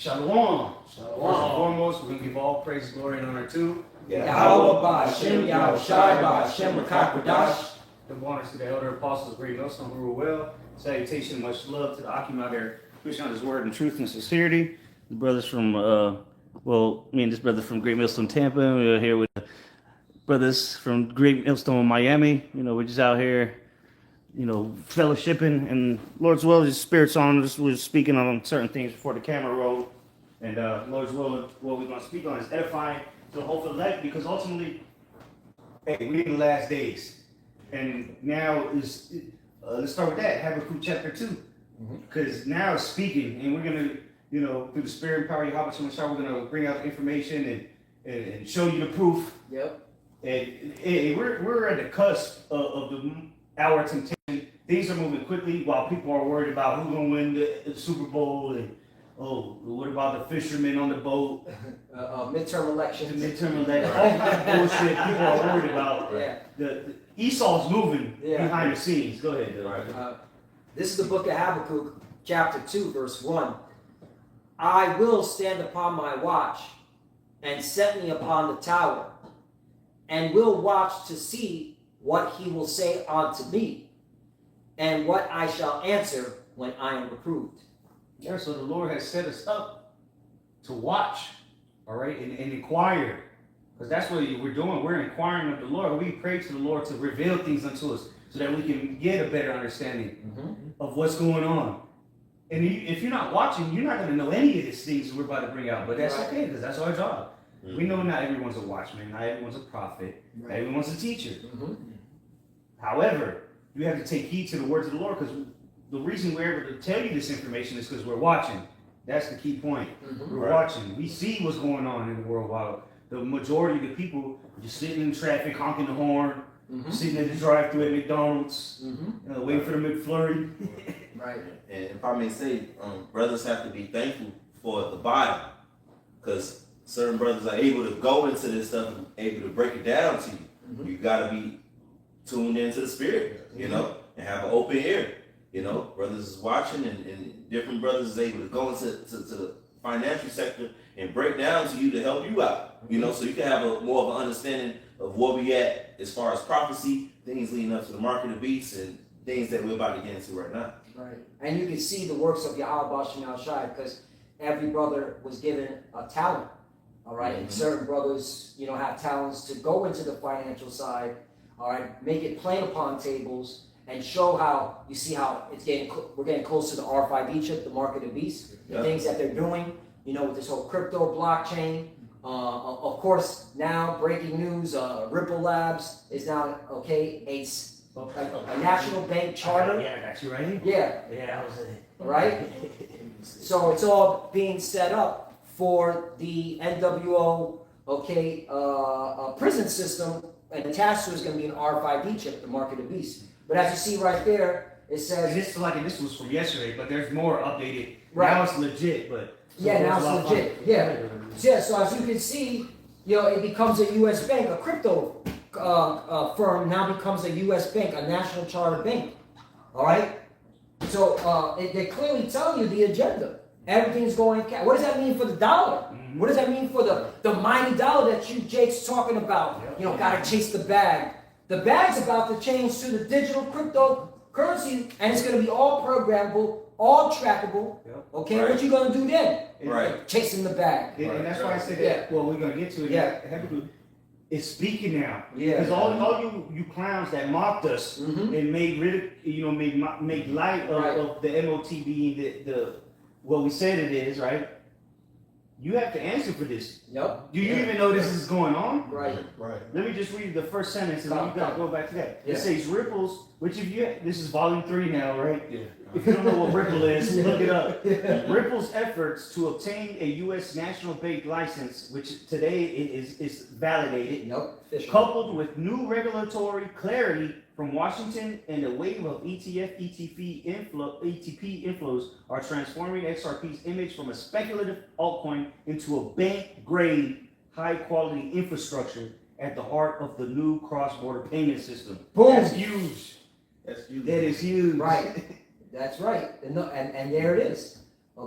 Shalom. First and foremost, we're going to give all praise, glory, and honor to Yahweh Ba'Shem, Yahweh Shai Ba'Shem, Rakakwadash. The honors to the elder apostles, great millstone, who rule well. Salutation, much love to the Akim out there, preaching on his word in truth and sincerity. The brothers from, me and this brother from Great Millstone, Tampa. We're here with brothers from Great Millstone, Miami. We're just out here, fellowshipping, and Lord's will, His Spirit's on us. We're speaking on certain things before the camera rolled. And Lord's will, what we're going to speak on is edifying the hope of elect, because ultimately, we're in the last days. And now let's start with that, Habakkuk chapter 2. Because now it's speaking, and we're going to, through the Spirit and power of Yahweh, we're going to bring out information and show you the proof. Yep. And we're at the cusp of the hour of temptation. Things are moving quickly while people are worried about who's going to win the Super Bowl and what about the fishermen on the boat? Midterm elections. The midterm election. All that bullshit people are worried about. Yeah. The Esau's moving behind the scenes. Go ahead. This is the book of Habakkuk, chapter 2, verse 1. I will stand upon my watch and set me upon the tower, and will watch to see what he will say unto me, and what I shall answer when I am reproved. Yeah, so the Lord has set us up to watch, all right, and inquire. Because that's what we're doing. We're inquiring of the Lord. We pray to the Lord to reveal things unto us so that we can get a better understanding of what's going on. And if you're not watching, you're not going to know any of these things we're about to bring out. But that's okay, because that's our job. We know not everyone's a watchman, not everyone's a prophet, not everyone's a teacher. However, you have to take heed to the words of the Lord, because the reason we're able to tell you this information is because we're watching. That's the key point. We're watching. We see what's going on in the world while the majority of the people are just sitting in traffic, honking the horn, sitting at the drive-thru at McDonald's, waiting for the McFlurry. Right. And if I may say, brothers have to be thankful for the body, because certain brothers are able to go into this stuff and able to break it down to you. You got to be tuned into the Spirit, and have an open ear. Brothers is watching, and different brothers is able to go into the financial sector and break down to you to help you out. So you can have more of an understanding of where we at as far as prophecy, things leading up to the mark of the beast, and things that we're about to get into right now. Right. And you can see the works of Yahweh Ba'Shem Yahweh Shai, because every brother was given a talent. All right. And certain brothers, have talents to go into the financial side. All right. Make it plain upon tables. And show how, you see how we're getting close to the R5 Egypt, the mark of the beast, the things that they're doing, with this whole crypto blockchain. Of course, now breaking news, Ripple Labs is now, a national bank charter. Yeah, I got you right. Yeah. Yeah, that was it. Right? So it's all being set up for the NWO, prison system, and attached to is going to be an R5 Egypt, the mark of the beast. But as you see right there, it says... This was from yesterday, but there's more updated. Right. Now it's legit, but... now it's legit. Yeah, so as you can see, it becomes a U.S. bank, a crypto firm now becomes a U.S. bank, a national charter bank. All right? So they clearly tell you the agenda. Everything's going... What does that mean for the dollar? What does that mean for the mighty dollar that you, Jake's, talking about? Got to chase the bag. The bag's about to change to the digital cryptocurrency, and it's going to be all programmable, all trackable. Okay, what you going to do then? Right. Chasing the bag. And that's why I said that. Well, we're going to get to it. It's speaking now. Because all you clowns that mocked us and made light of the Motb, the what we said it is, right? You have to answer for this. Yep. Do you even know this is going on? Right. Let me just read the first sentence, and then you gotta go back to that. It says Ripples, this is volume 3 now, right? Yeah. If you don't know what Ripple is, look it up. Ripple's efforts to obtain a U.S. national bank license, which today is validated, coupled with new regulatory clarity from Washington and a wave of ETP inflows, are transforming XRP's image from a speculative altcoin into a bank-grade, high-quality infrastructure at the heart of the new cross-border payment system. Boom. That's huge. That is huge. Right. That's right. And there it is.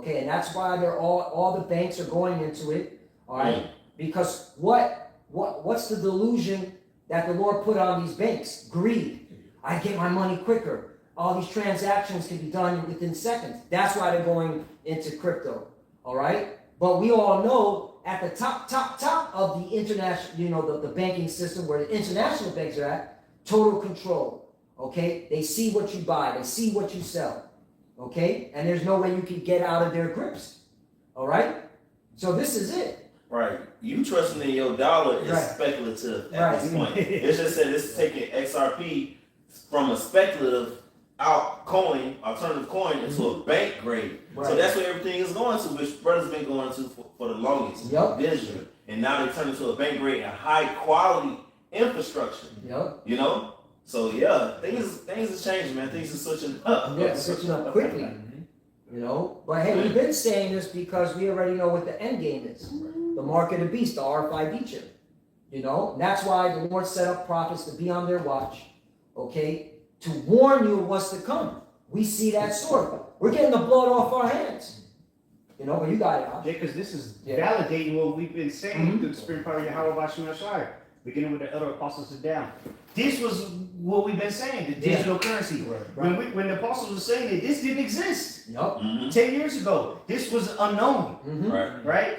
Okay, and that's why they're all the banks are going into it. All right, because what's the delusion that the Lord put on these banks? Greed. I get my money quicker. All these transactions can be done within seconds. That's why they're going into crypto. All right, but we all know at the top of the international, the banking system where the international banks are at, total control. Okay, they see what you buy, they see what you sell. Okay, and there's no way you can get out of their grips. All right, so this is it. Right, you trusting in your dollar is speculative at this point. It's just that it's taking XRP from a speculative alternative coin into a bank grade. Right. So that's where everything is going to, which brothers been going to for the longest. Digital. And now they turn into a bank grade and high quality infrastructure. You know? So yeah, things are changing, man. Things are switching up. Yeah, switching up quickly. You know? But hey, we've been saying this because we already know what the end game is. The mark of the beast, the RFID chip. You know? And that's why the Lord set up prophets to be on their watch. Okay? To warn you of what's to come. We see that sword. We're getting the blood off our hands. You know, but you got it. Yeah, because this is validating what we've been saying through the spirit power of Yahweh Bashim Shire, beginning with the other apostles sit down. This was what we've been saying, the digital currency. Right. When the apostles were saying it, this didn't exist. 10 years ago. This was unknown. Right?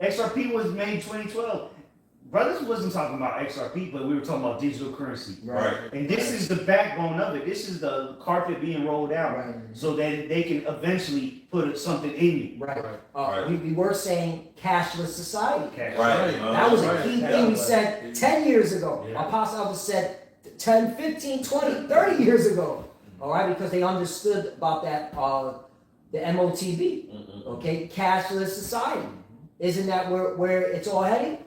XRP was made in 2012. Brothers wasn't talking about XRP, but we were talking about digital currency. Right. And this is the backbone of it. This is the carpet being rolled out so that they can eventually put something in you. We were saying cashless society. That was a key thing we said 10 years ago. Apostle Elvis said 10, 15, 20, 30 years ago. All right, because they understood about that, the MOTB. Okay, cashless society. Isn't that where it's all heading?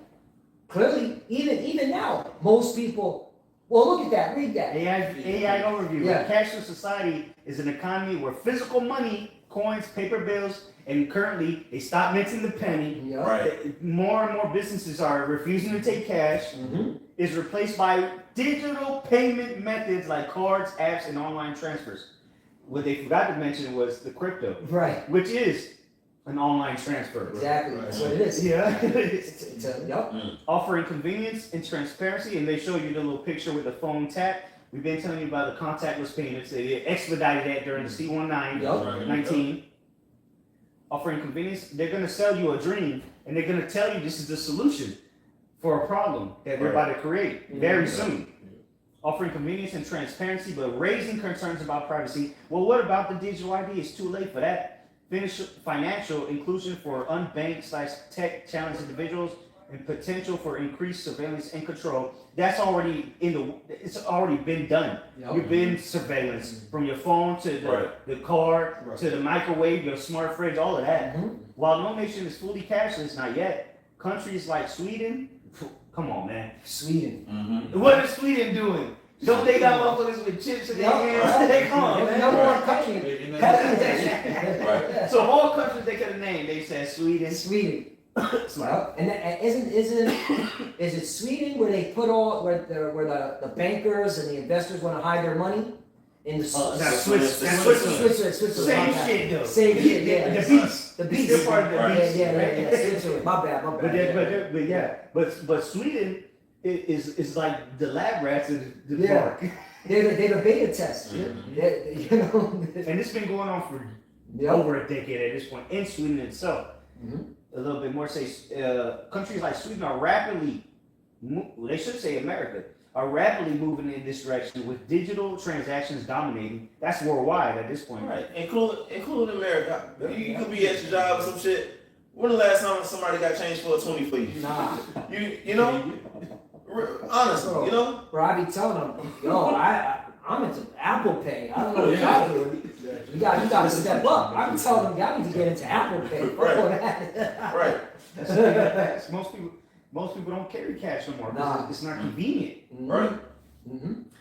Clearly, even now, most people. Well, look at that. Read that. AI overview. A cashless society is an economy where physical money, coins, paper bills, and currently they stopped minting the penny. More and more businesses are refusing to take cash. Is replaced by digital payment methods like cards, apps, and online transfers. What they forgot to mention was the crypto, which is an online transfer. Exactly. That's what it is. Offering convenience and transparency, and they show you the little picture with the phone tap. We've been telling you about the contactless payments. They expedited that during the C19. Offering convenience, they're going to sell you a dream, and they're going to tell you this is the solution for a problem that we're about to create very soon. Offering convenience and transparency, but raising concerns about privacy. Well, what about the digital ID? It's too late for that. Financial inclusion for unbanked/tech challenged individuals and potential for increased surveillance and control. That's already it's already been done. You've been surveillance from your phone to the car to the microwave, your smart fridge, all of that. While no nation is fully cashless, not yet. Countries like Sweden, come on, man. Sweden. What is Sweden doing? Don't they got motherfuckers with chips in their hands? They come on, man. Number one country. So all countries they could have named, they said Sweden. Well, and is it Sweden where they put where the bankers and the investors want to hide their money? In the Switzerland. Same shit though. Same shit, yeah. The beast. They're part of the beast. Yeah. Switzerland. My bad. But Sweden is like the lab rats in the park. They're the beta test. And it's been going on for over a decade at this point in Sweden itself. A little bit more say countries like Sweden are rapidly, they should say America, are rapidly moving in this direction with digital transactions dominating. That's worldwide at this point. Right, including America. You could be at your job or some shit. When the last time somebody got changed for a 20 for you? Nah. You know? Honestly, you know? Bro, I be telling them, I'm into Apple Pay. I don't know what y'all doing. You got to step up. I be telling them, y'all need to get into Apple Pay. Right. That's the thing of facts. Most people don't carry cash no more because it's not convenient. Right.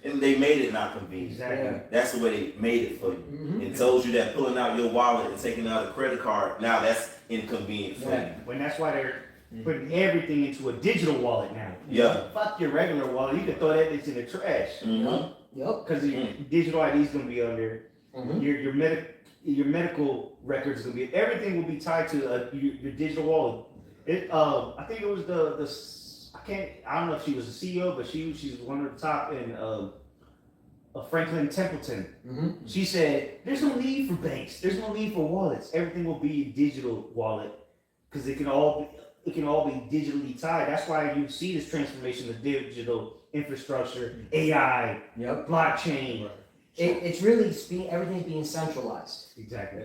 And they made it not convenient. Exactly. That's the way they made it for you. It told you that pulling out your wallet and taking out a credit card, now that's inconvenient for you. When that's why they're putting everything into a digital wallet now. Fuck your regular wallet. You can throw that bitch in the trash. Because your digital ID is going to be on there. Your your medical records will be, everything will be tied to your digital wallet. I think it was I don't know if she was the CEO, but she's one of the top in Franklin Templeton. Mm-hmm. She said, "There's no need for banks. There's no need for wallets. Everything will be a digital wallet because it can all be digitally tied. That's why you see this transformation of digital infrastructure, AI, Yep. blockchain. It's really everything's being centralized. Exactly.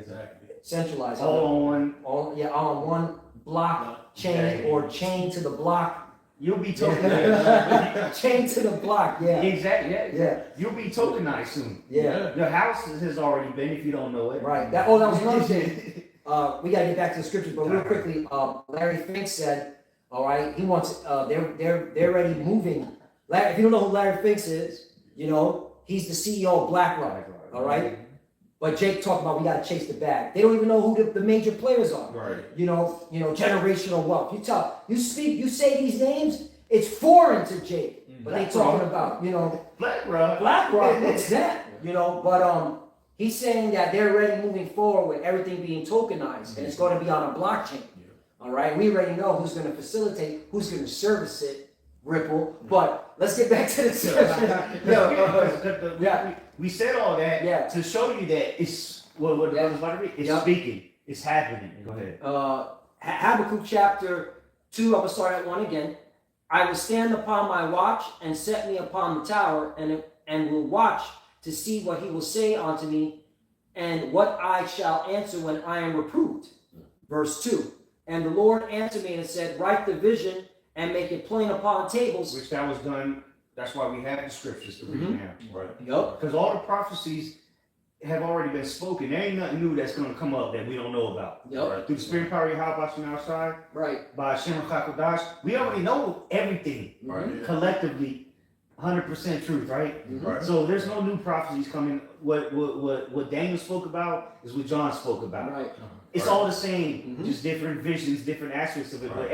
Centralized. All on one. On one blockchain or chain to the block. You'll be tokenized. Chain to the block. Yeah. Exactly. Yeah. You'll be tokenized soon. Yeah. Your house has already been, if you don't know it. Right. That was another thing. We gotta get back to the scriptures, but real quickly, Larry Fink said, all right, he wants they're already moving. If you don't know who Larry Fink is, he's the CEO of BlackRock. All right. But Jake talked about we gotta chase the bag. They don't even know who the major players are. Right. Generational wealth. You say these names, it's foreign to Jake. But they talking about, BlackRock. What's that? But he's saying that they're already moving forward with everything being tokenized, and it's going to be on a blockchain. All right, we already know who's going to facilitate, who's going to service it, Ripple. But let's get back to the discussion. We said all that to show you that it's it's speaking, it's happening. Go ahead. Habakkuk chapter 2. I'm gonna start at 1 again. I will stand upon my watch and set me upon the tower, and will watch to see what he will say unto me, and what I shall answer when I am reproved. Verse 2. And the Lord answered me and said, write the vision and make it plain upon tables. Which that was done. That's why we have the scriptures to read now. Right. Yep. Because all the prophecies have already been spoken. There ain't nothing new that's going to come up that we don't know about. Yep. Right. Through the spirit power of Yahweh outside, Right. by Shem HaKadosh, we already know everything Right. collectively, 100% truth, right? Right. So there's no new prophecies coming. What Daniel spoke about is what John spoke about. Right. It's Right. all the same, just different visions, different aspects of it. But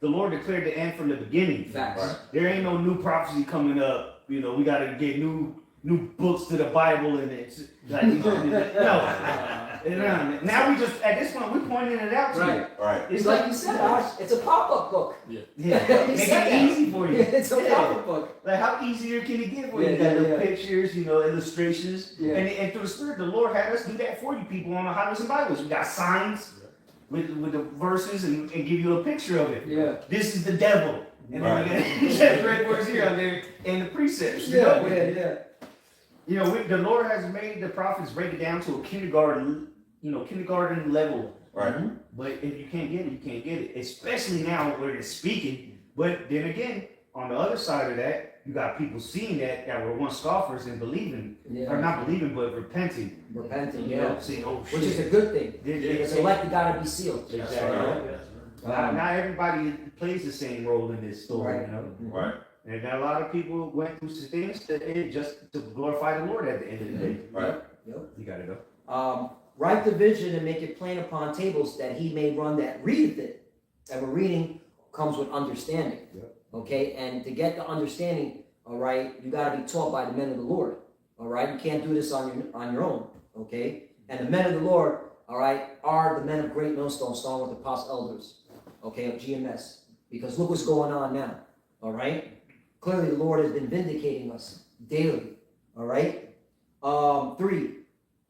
the Lord declared the end from the beginning. Facts. Right. There ain't no new prophecy coming up. We got to get new books to the Bible, and it's like no. Now we just at this point we're pointing it out to you. Right. It's like you said, Ash, it's a pop-up book. Yeah, He make said it that. easy for you. It's a pop-up book. Like how easier can it get for you? Yeah, You got the yeah. pictures, illustrations, Yeah. and through the Spirit, the Lord had us do that for you people on the highways and byways. We got signs with the verses and give you a picture of it. Yeah. This is the devil, and then we got red words here on there and the precepts. Yeah. The Lord has made the prophets break it down to a kindergarten level. Right. But if you can't get it, you can't get it. Especially now where they're speaking. But then again, on the other side of that, you got people seeing that were once scoffers and believing, or not believing, but repenting. Repenting, Saying, oh shit. Which is a good thing. Yeah. Because elect gotta be sealed. Exactly. Not everybody plays the same role in this story, Right. Right. And a lot of people went through some things just to glorify the Lord at the end of the day. Right. Yep. You got to go. Write the vision and make it plain upon tables, that he may run that readeth it. And we're reading comes with understanding. Yep. Okay, and to get the understanding, all right, you got to be taught by the men of the Lord. All right, you can't do this on your own. Okay, and the men of the Lord, all right, are the men of Great Millstone, starting with the apostle elders. Okay, of GMS, because look what's going on now. All right, clearly the Lord has been vindicating us daily. All right. 3.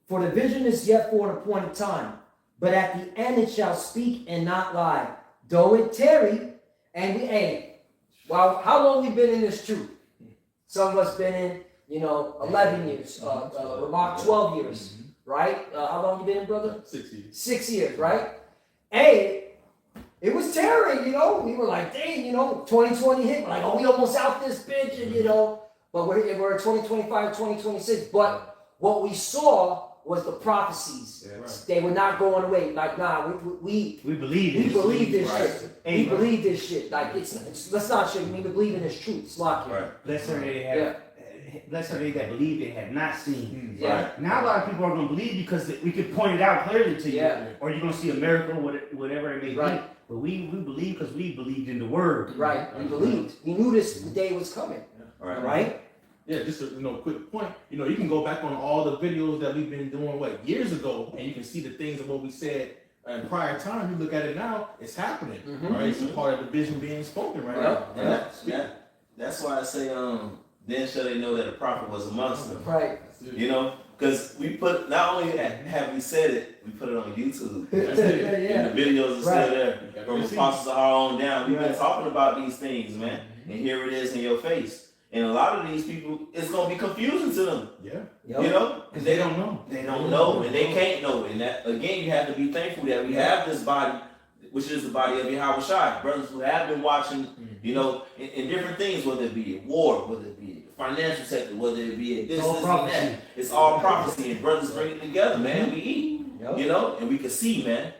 For the vision is yet for an appointed time, but at the end it shall speak and not lie. Though it tarry, and well, how long we been in this truth? Some of us been in, 11 years, Mark 12 years, right? How long you been in, brother? 6 years. 6 years, right? It was tarrying, we were like, dang, 2020 hit, we're like, oh, we almost out this bitch, and but we're in 2025, 2026, but what we saw was the prophecies. Yeah, right. They were not going away. Like, nah, we believe we this. believe this Right. shit. We believe this shit. Like, it's let's not shit. We believe in this truth. It's locked in. Right. Blessed are they that believe they have not seen. Yeah. Right. Now a lot of people are going to believe because we can point it out clearly to you. Yeah. Or you're going to see a miracle, whatever it may Right. be. But we believe because we believed in the word. Right. We believed. We knew this day was coming. Right. Right? Yeah, just a quick point. You can go back on all the videos that we've been doing years ago, and you can see the things of what we said in prior time. You look at it now, it's happening. Right, it's a part of the vision being spoken right now. That's why I say, then shall they know that a prophet was amongst them. Right. Because we put, not only have we said it, we put it on YouTube. That's it. And the videos are still there. You From gotta apostles are on down. We've been talking about these things, man. And here it is in your face. And a lot of these people, it's gonna be confusing to them. Yeah. Because they don't know. They don't know, and they can't know. And that, again, you have to be thankful that we have this body, which is the body of Yahweh Shai. Brothers who have been watching, in different things, whether it be at war, whether it be the financial sector, whether it be at this, and that. It's all prophecy, and brothers bring it together, man. We eat, and we can see, man.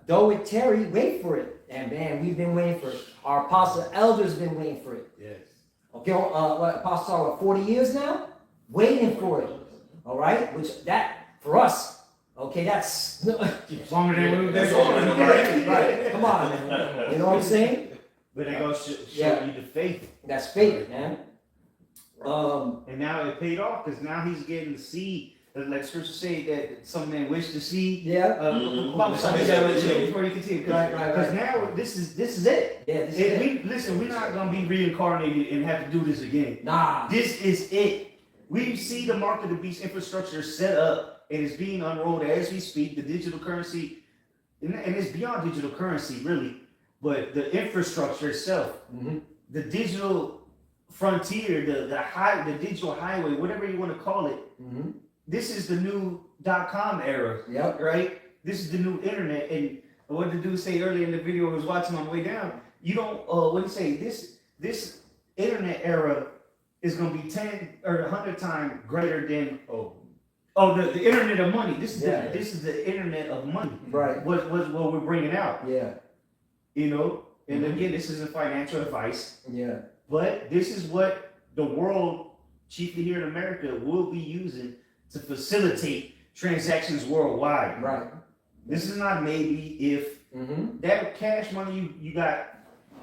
Though it tarry, wait for it. And man, we've been waiting for it. Our apostle elders have been waiting for it. Yes. Okay, apostle, 40 years now? Waiting for it. All right? Which that, for us, okay, that's Longer than we That's longer than right. Come on, man. You know what I'm saying? But they gonna show you the faith. That's faith, man. And now it paid off because now he's getting to see, like Scripture say that some men wish to see. Yeah. Before you continue, Right. Because now this is it. Yeah, this is it. Listen, we're not gonna be reincarnated and have to do this again. Nah. This is it. We see the Mark of the Beast infrastructure set up and it's being unrolled as we speak. The digital currency, and it's beyond digital currency, really, but the infrastructure itself, the digital frontier, the digital highway, whatever you want to call it. This is the new .com era, right? This is the new internet. And what the dude say earlier in the video I was watching on the way down, you don't, what do you say? This internet era is going to be 10 or 100 times greater than, the internet of money. This is the internet of money. Right. What we're bringing out. Yeah. And again, this isn't financial advice. Yeah. But this is what the world, chiefly here in America, will be using to facilitate transactions worldwide. Right. This is not maybe if that cash money you got,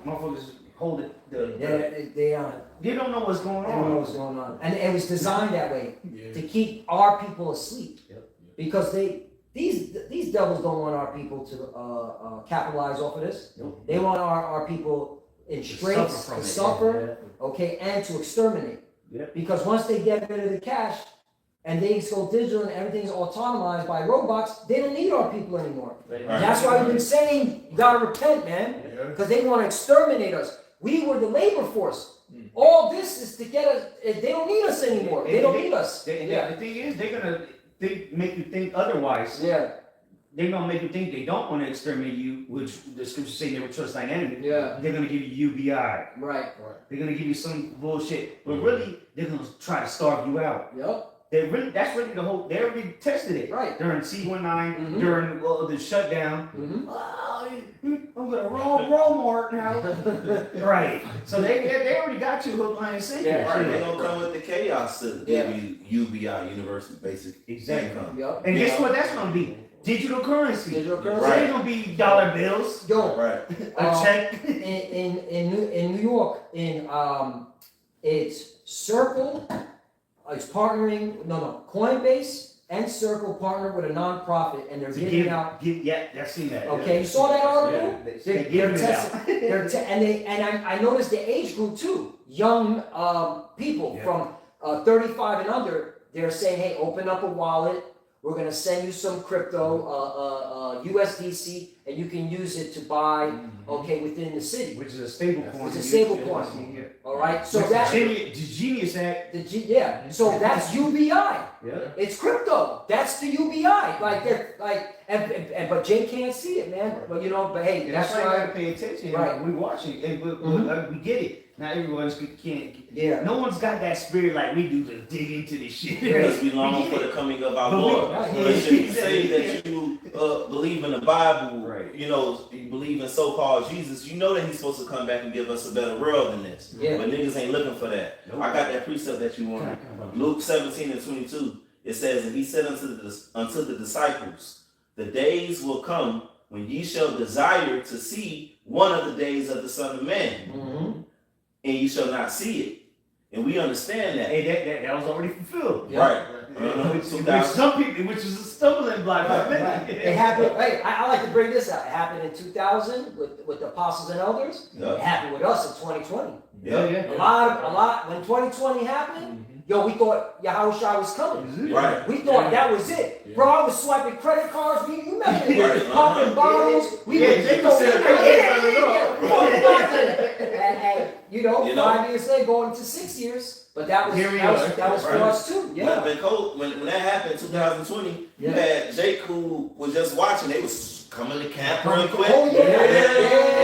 motherfuckers hold it. They don't know what's going on. They don't know what's going on. And it was designed that way to keep our people asleep. Because these devils don't want our people to capitalize off of this. They want our people in straits to suffer, and to exterminate. Because once they get rid of the cash and they go digital and everything's autonomized by robots, they don't need our people anymore. That's why we've been saying you gotta repent, man. Because they want to exterminate us. We were the labor force. All this is to get us. They don't need us anymore. They don't need us. The thing is, they're gonna make you think otherwise. They're gonna make you think they don't want to exterminate you, which the scriptures say never trust thine enemy. They're gonna give you UBI. Right. They're gonna give you some bullshit, but really they're gonna try to starve you out. That's really the whole. They already tested it. Right. During C19, during the shutdown. I'm gonna Walmart now. Right. So they already got you hook, line, and sinker. They're gonna come with the chaos to give you UBI, Universal Basic Income. And guess what? That's gonna be digital currency. Digital currency. So it ain't gonna be dollar bills. A check. In New York, it's Circle. It's partnering. Coinbase and Circle partnered with a nonprofit, and they're giving out. I've seen that. Okay, you saw that article? They're giving it out. I noticed the age group too. Young people from 35 and under. They're saying, hey, open up a wallet. We're going to send you some crypto, USDC, and you can use it to buy, within the city. Which is a stable coin. It's a stable coin. All right? So that's the Genius Act. So that's UBI. It's crypto. That's the UBI. But Jay can't see it, man. But hey, that's why I gotta pay attention. Right. We watching it, we get it. Not everyone's can't. No one's got that spirit like we do to dig into this shit. Because we long for the coming of our Lord. But if you say that you believe in the Bible, you believe in so-called Jesus, you know that he's supposed to come back and give us a better world than this. But niggas ain't looking for that. I got that precept that you want. Luke 17:22. It says, and he said unto the disciples, the days will come when ye shall desire to see one of the days of the Son of Man. And ye shall not see it. And we understand that. Hey, that was already fulfilled. Yeah. Right. Which some people, which is a stumbling block. Right. It happened. Hey, I like to bring this up. It happened in 2000 with the apostles and elders. Yeah. It happened with us in 2020. Yeah. A lot. When 2020 happened, yo, we thought Yahushua was coming. Right. We thought that was it. Yeah. Bro, I was swiping credit cards. You remember it? Right. Popping bottles. We Yeah, were Jacob said and you know, 5 years later, going to 6 years. But that was for us too. Yeah. When Cole, when that happened, 2020, Yeah. you had Jake who was just watching. They was coming to camp real quick. Oh, yeah. And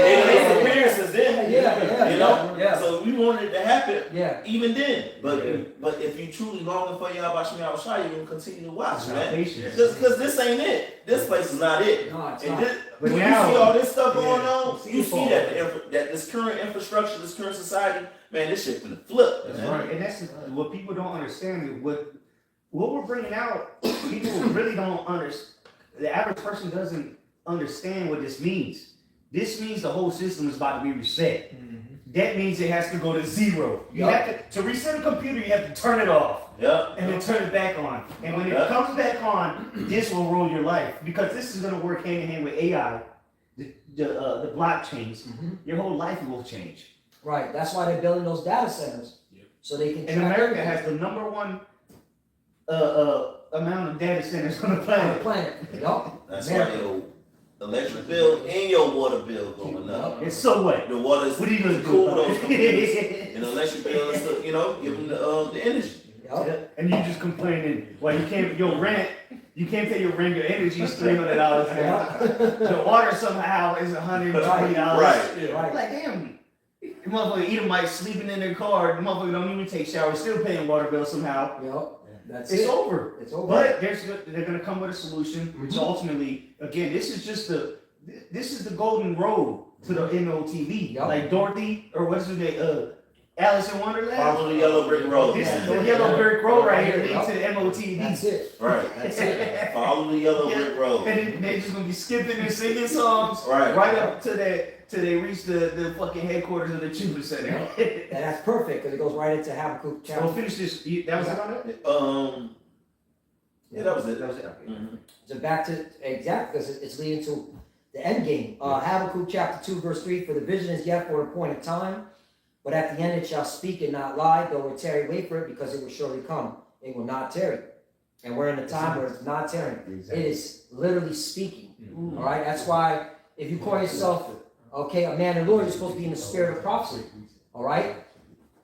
they made appearances then. Yeah. You know. Yeah. So we wanted it to happen. Yeah. Even then, but if you truly longing for Yahweh Shai, you're gonna continue to watch, man. Just because this ain't it. This place is not it. No, it's And not. this, But when now- you see all this stuff going Yeah. on, you see that this current infrastructure, this current society, man, this shit finna flip. That's man. right. And that's what people don't understand. Is what we're bringing out, people really don't understand. The average person doesn't understand what this means. This means the whole system is about to be reset. That means it has to go to zero. You have to reset a computer. You have to turn it off. Yep. And then turn it back on. And when it comes back on, this will rule your life. Because this is going to work hand in hand with AI, the blockchains. Your whole life will change. Right. That's why they're building those data centers. Yep. So they can. And America has the number one amount of data centers on the planet. Yup. That's why your electric bill and your water bill going up. And so what? The water is What are you gonna cool do? those computers. And the electric bill is to, give them the energy. Yup. And you just complaining, well, you can't, your rent, you can't pay your rent, your energy is $300 now. The water somehow is $120. Right. Right. Like, damn, the motherfucker Edomite sleeping in their car, the motherfucker don't even take showers, still paying water bill somehow. Yup. That's It's it. over. It's over. But they're gonna come with a solution, which ultimately, again, this is the golden road to the MOTV. Yup. Like Dorothy, or what's her name, Alice in Wonderland. Follow the yellow brick road. This is the Yeah. yellow brick road right here Yup. leading to the MOTV. That's it. Right. That's it. Follow the yellow brick road. And then they're just gonna be skipping and singing songs Right. up to that till they reach the fucking headquarters of the Chuba Center. And that's perfect because it goes right into Habakkuk So chapter. we'll finish this. That was it on it? Yeah, that was it. That was it. Okay. Mhm. So back to exact because it's leading to the end game. Habakkuk chapter 2 verse 3. For the vision is yet for a appointed time, but at the end it shall speak and not lie. Though it tarry, wait for it because it will surely come. It will not tarry. And we're in a time where it's not tarrying. It is literally speaking. All right. That's why if you call yourself a man and Lord, you're supposed to be in the spirit of prophecy. All right.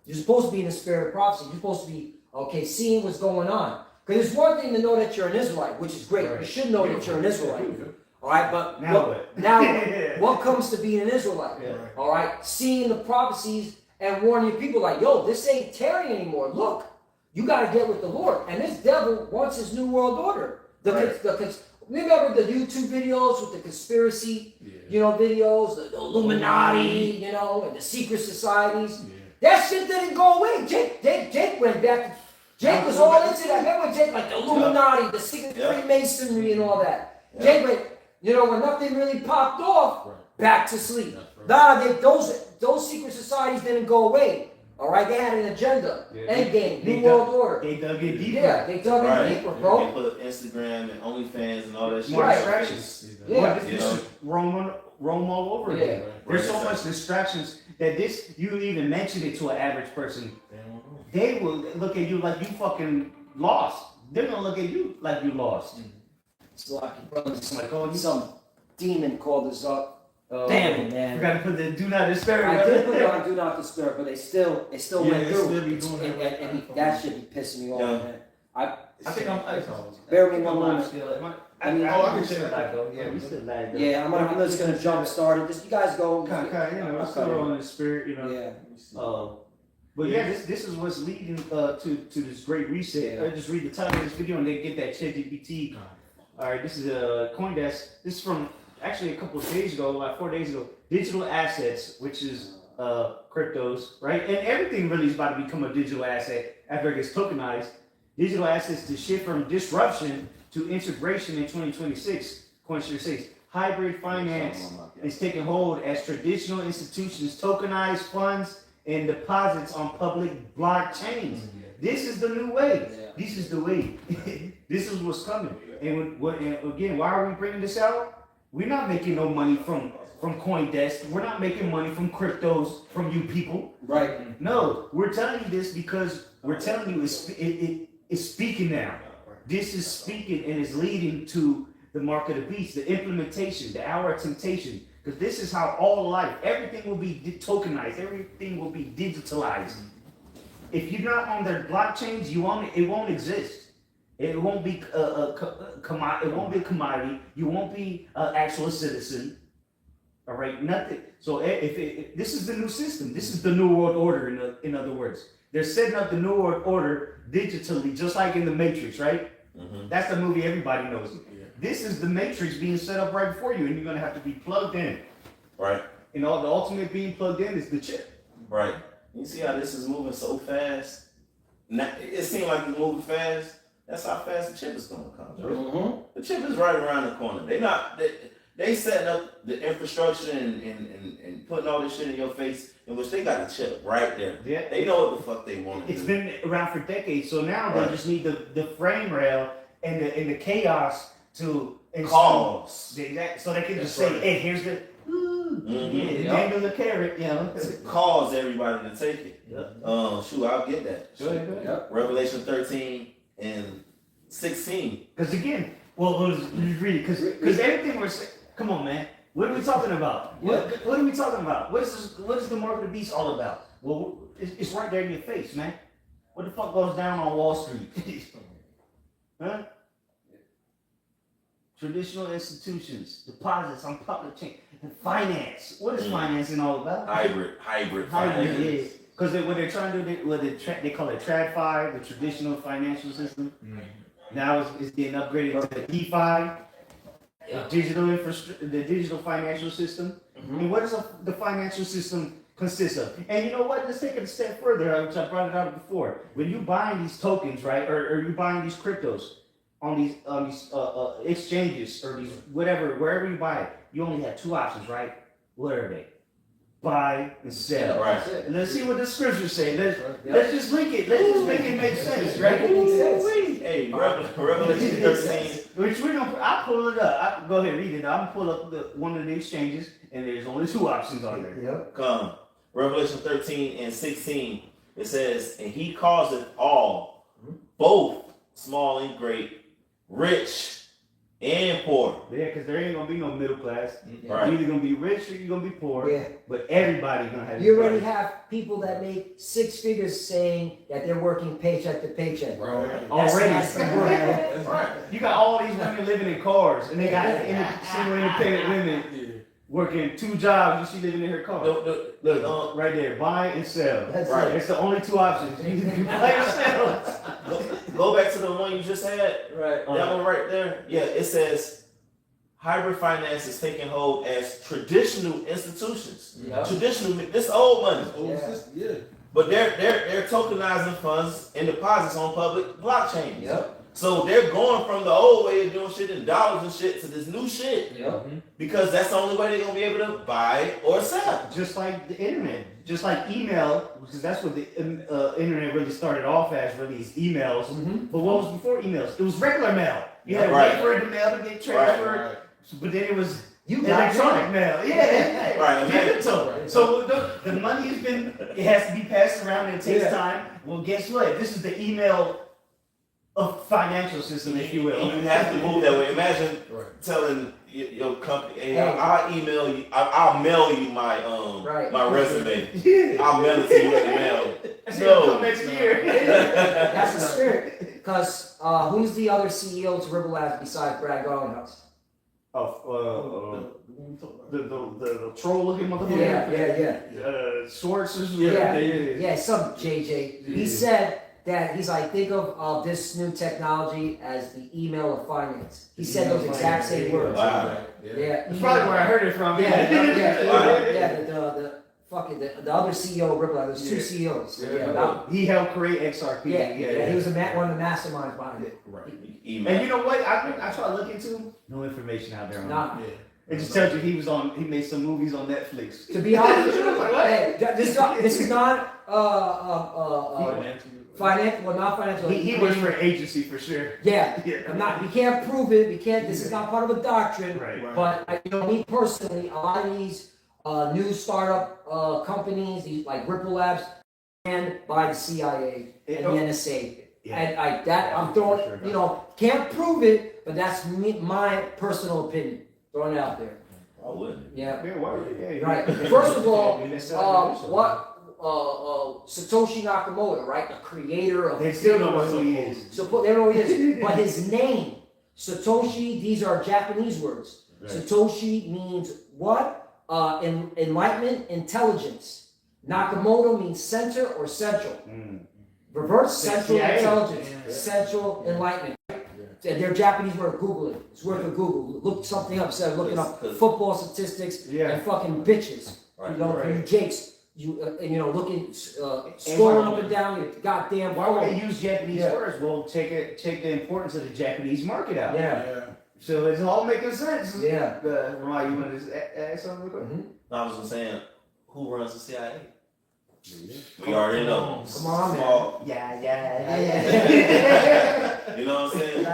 You're supposed to be in the spirit of prophecy. You're supposed to be seeing what's going on. Because it's one thing to know that you're an Israelite, which is great. You should know that you're an Israelite. All right, but what comes to being an Israelite? Yeah. All right, seeing the prophecies and warning people like, yo, this ain't Terry anymore. Look, you got to get with the Lord. And this devil wants his new world order. Remember the YouTube videos with the conspiracy, videos, the Illuminati, and the secret societies. Yeah. That shit didn't go away. Jake went back. Jake was all into that. Remember Jake, like the Illuminati, the secret Freemasonry and all that. Jake went, when nothing really popped off, back to sleep. Nah, those secret societies didn't go away. All right, they had an agenda, end game, new world order. They dug in deeper. Yeah, they dug in deeper, bro. They put Instagram and OnlyFans and all that shit. More distractions. Yeah. This is Rome all over again. There's so much distractions that you even mention it to an average person, they will look at you like you fucking lost. They're gonna look at you like you lost. It's like, brother, some demon called us up. Damn it, man. We gotta put the do not disturb. I did put it on Do Not Disturb, but it still went through. Still be doing that. And that should be pissing me off, man. I think I'm. Bear with me one moment. I can share that though. Yeah, we still lag though. Yeah, I'm just gonna jump start it. Just you guys go. We're still on the spirit, Yeah. But yeah, this is what's leading to this great reset. I just read the title of this video and they get that ChatGPT. All right, this is a CoinDesk. This is from actually a couple of days ago, like 4 days ago. Digital assets, which is cryptos, right? And everything really is about to become a digital asset after it gets tokenized. Digital assets to shift from disruption to integration in 2026. CoinShares says hybrid finance is taking hold as traditional institutions tokenize funds and deposits on public blockchains. This is the new way. This is the way. This is what's coming. And again, why are we bringing this out? We're not making no money from CoinDesk. We're not making money from cryptos from you people. Right. No, we're telling you this because we're telling you it's speaking now. This is speaking and is leading to the mark of the beast, the implementation, the hour of temptation. Because this is how all life, everything will be tokenized, everything will be digitalized. If you're not on their blockchains, it won't exist. It won't be a commodity. You won't be an actual citizen. All right, nothing. So if this is the new system, this is the new world order. In other words, they're setting up the new world order digitally, just like in the Matrix, right? Mm-hmm. That's the movie everybody knows. Yeah. This is the Matrix being set up right before you, and you're gonna have to be plugged in. Right. And all the ultimate being plugged in is the chip. Right. You see how this is moving so fast? Now, it seems like it's moving fast. That's how fast the chip is gonna come. Mm-hmm. The chip is right around the corner. They setting up the infrastructure and putting all this shit in your face, in which they got the chip right there. Yeah. They know what the fuck they want to do. It's been around for decades, so now they just need the frame rail and the chaos to cause. So they can just say, hey, here's the dangle the carrot, to cause everybody to take it. Yep. I'll get that. Go ahead. Yep. Revelation 13 and 16. Because again, well, just read it, because everything we're saying. Come on, man. What are we talking about? What are we talking about? What is the mark of the beast all about? Well, it's right there in your face, man. What the fuck goes down on Wall Street? Huh? Traditional institutions, deposits on public chain, and finance. What is financing all about? Hybrid finance. Yeah. Because what they're trying to do, they call it TradFi, the traditional financial system. Mm-hmm. Now it's getting upgraded to DeFi. The digital financial system. Mm-hmm. And what does the financial system consist of? And you know what? Let's take it a step further, which I brought it out before. When you buying these tokens, right, or you buying these cryptos on these exchanges or these wherever you buy it, you only have two options, right? What are they? Buy and sell. Right. And let's see what the scriptures say. Let's just link it. Let's just make it make sense, right? Hey, Revelation 13. Which I'll pull it up. Go ahead, read it. I'm gonna pull up one of the exchanges, and there's only two options on there. Yep. Come. Revelation 13 and 16. It says, and he causeth all, both small and great, rich and poor. Yeah, because there ain't gonna be no middle class. Right. You're either gonna be rich or you're gonna be poor. Yeah. But everybody's gonna have. You already have people that make 6 figures saying that they're working paycheck to paycheck. Right. Already. That's right. You got all these women living in cars, and they got single independent women working 2 jobs, and she living in her car. Look, right there, buy and sell. That's right. It's the only 2 options. You buy or sell. Go back to the one you just had. Right. That one right there. Yeah, it says hybrid finance is taking hold as traditional institutions. Yep. Traditional, this old money. Yeah. But they're tokenizing funds and deposits on public blockchains. Yep. So they're going from the old way of doing shit in dollars and shit to this new shit. Yep. Because that's the only way they're gonna be able to buy or sell. Just like the internet, just like email, because that's what the internet really started off as, really, is emails. Mm-hmm. But what was before emails? It was regular mail. You had to wait for the mail to get transferred, right. But then it was electronic mail. Yeah, right. Digital. So the money it has to be passed around, and it takes time. Well, guess what? This is the email of financial system, if you will. And you have to move that way. Imagine telling your company, hey, I'll email you, I'll mail you my my resume. Yeah. I'll mail it to you in the mail. No, next year. That's the spirit. Because who's the other CEO to Ripple Labs besides Brad Garlinghouse? The troll looking motherfucker. Yeah. Schwartz. Some JJ. He said that he's like, think of this new technology as the email of finance. He said those exact same words. Wow. Yeah. That's probably where I heard it from. The other CEO of Ripple, there's 2 CEOs. He helped create XRP. He was one of the masterminds behind it. Right. And you know what? I try to look into no information out there on Nah. it. It just tells you he made some movies on Netflix. To be honest with you, hey, this is not financial. Well, not financial. He works for an agency for sure. Yeah, I'm not. We can't prove it. We can't. This is not part of a doctrine. Right. But me personally, a lot of these new startup companies, these like Ripple Labs, and by the CIA and the NSA. Yeah. And I'm throwing, can't prove it, but that's my personal opinion. Throwing it out there. I wouldn't. Yeah. Yeah. Right. First of all, Satoshi Nakamoto, right? The creator of They still don't know who he is. So they don't know who he is. But his name, Satoshi, these are Japanese words. Right. Satoshi means what? Enlightenment, intelligence. Nakamoto means center or central. Reverse central intelligence, central enlightenment. They're Japanese word. Google it. It's worth a Google. Look something up. Instead of looking up football statistics and fucking bitches. You Jakes. Looking, scrolling up and down your goddamn. Why would they use Japanese words? Well, take the importance of the Japanese market out. Yeah. So it's all making sense. Yeah. Ramon, you want to add something real quick? I was just saying, who runs the CIA? We already know. Come on, Small. man. Yeah. You know what I'm saying? You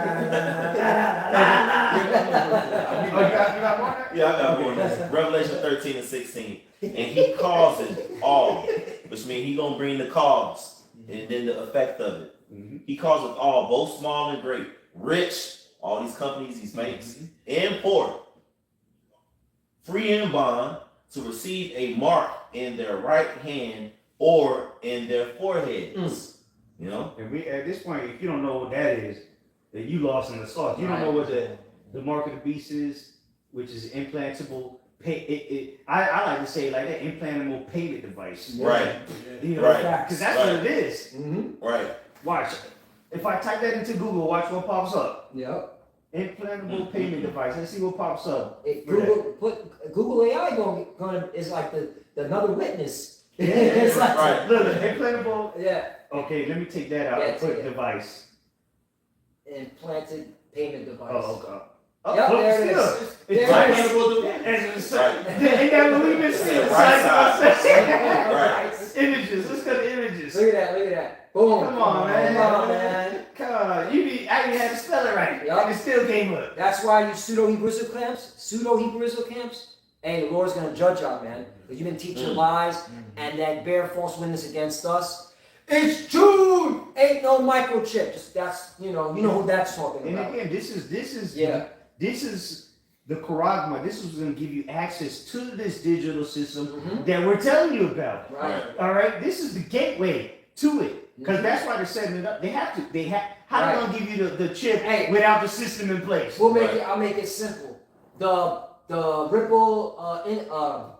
got more? Yeah, I got more. Revelation 13 and 16. And he causes all, which means he gonna bring the cause and then the effect of it. He causes all, both small and great, rich, all these companies he makes, and poor, free and bond, to receive a mark in their right hand or in their foreheads. You know? And we at this point, if you don't know what that is, then you lost in the sauce. You don't know what the mark of the beast is, which is implantable. I like to say like that implantable payment device. Right. Because that's what it is. Right. Watch. If I type that into Google, watch what pops up. Yep. Implantable payment device. Let's see what pops up. Google AI is like the another witness. It's like, right. Look, implantable. Yeah. Okay, let me take that out and put device. Implanted payment device. Oh, okay. Yep, there it is. It's ain't that what we've been seeing? Right. Images. Let's go to images. Look at that. Boom. Come on, man. Come on. I didn't have to spell it right. Yep. And it still came up. That's why you pseudo-Hebrew camps. Hey, the Lord's gonna judge y'all, man. Because you've been teaching lies and that bear false witness against us. It's Jude! Ain't no microchip. That's you know who that's talking about. And again, this is the Charagma. This is going to give you access to this digital system that we're telling you about. Right. All right. This is the gateway to it because that's why they're setting it up. They have. How are they going to give you the chip without the system in place? I'll make it simple. The Ripple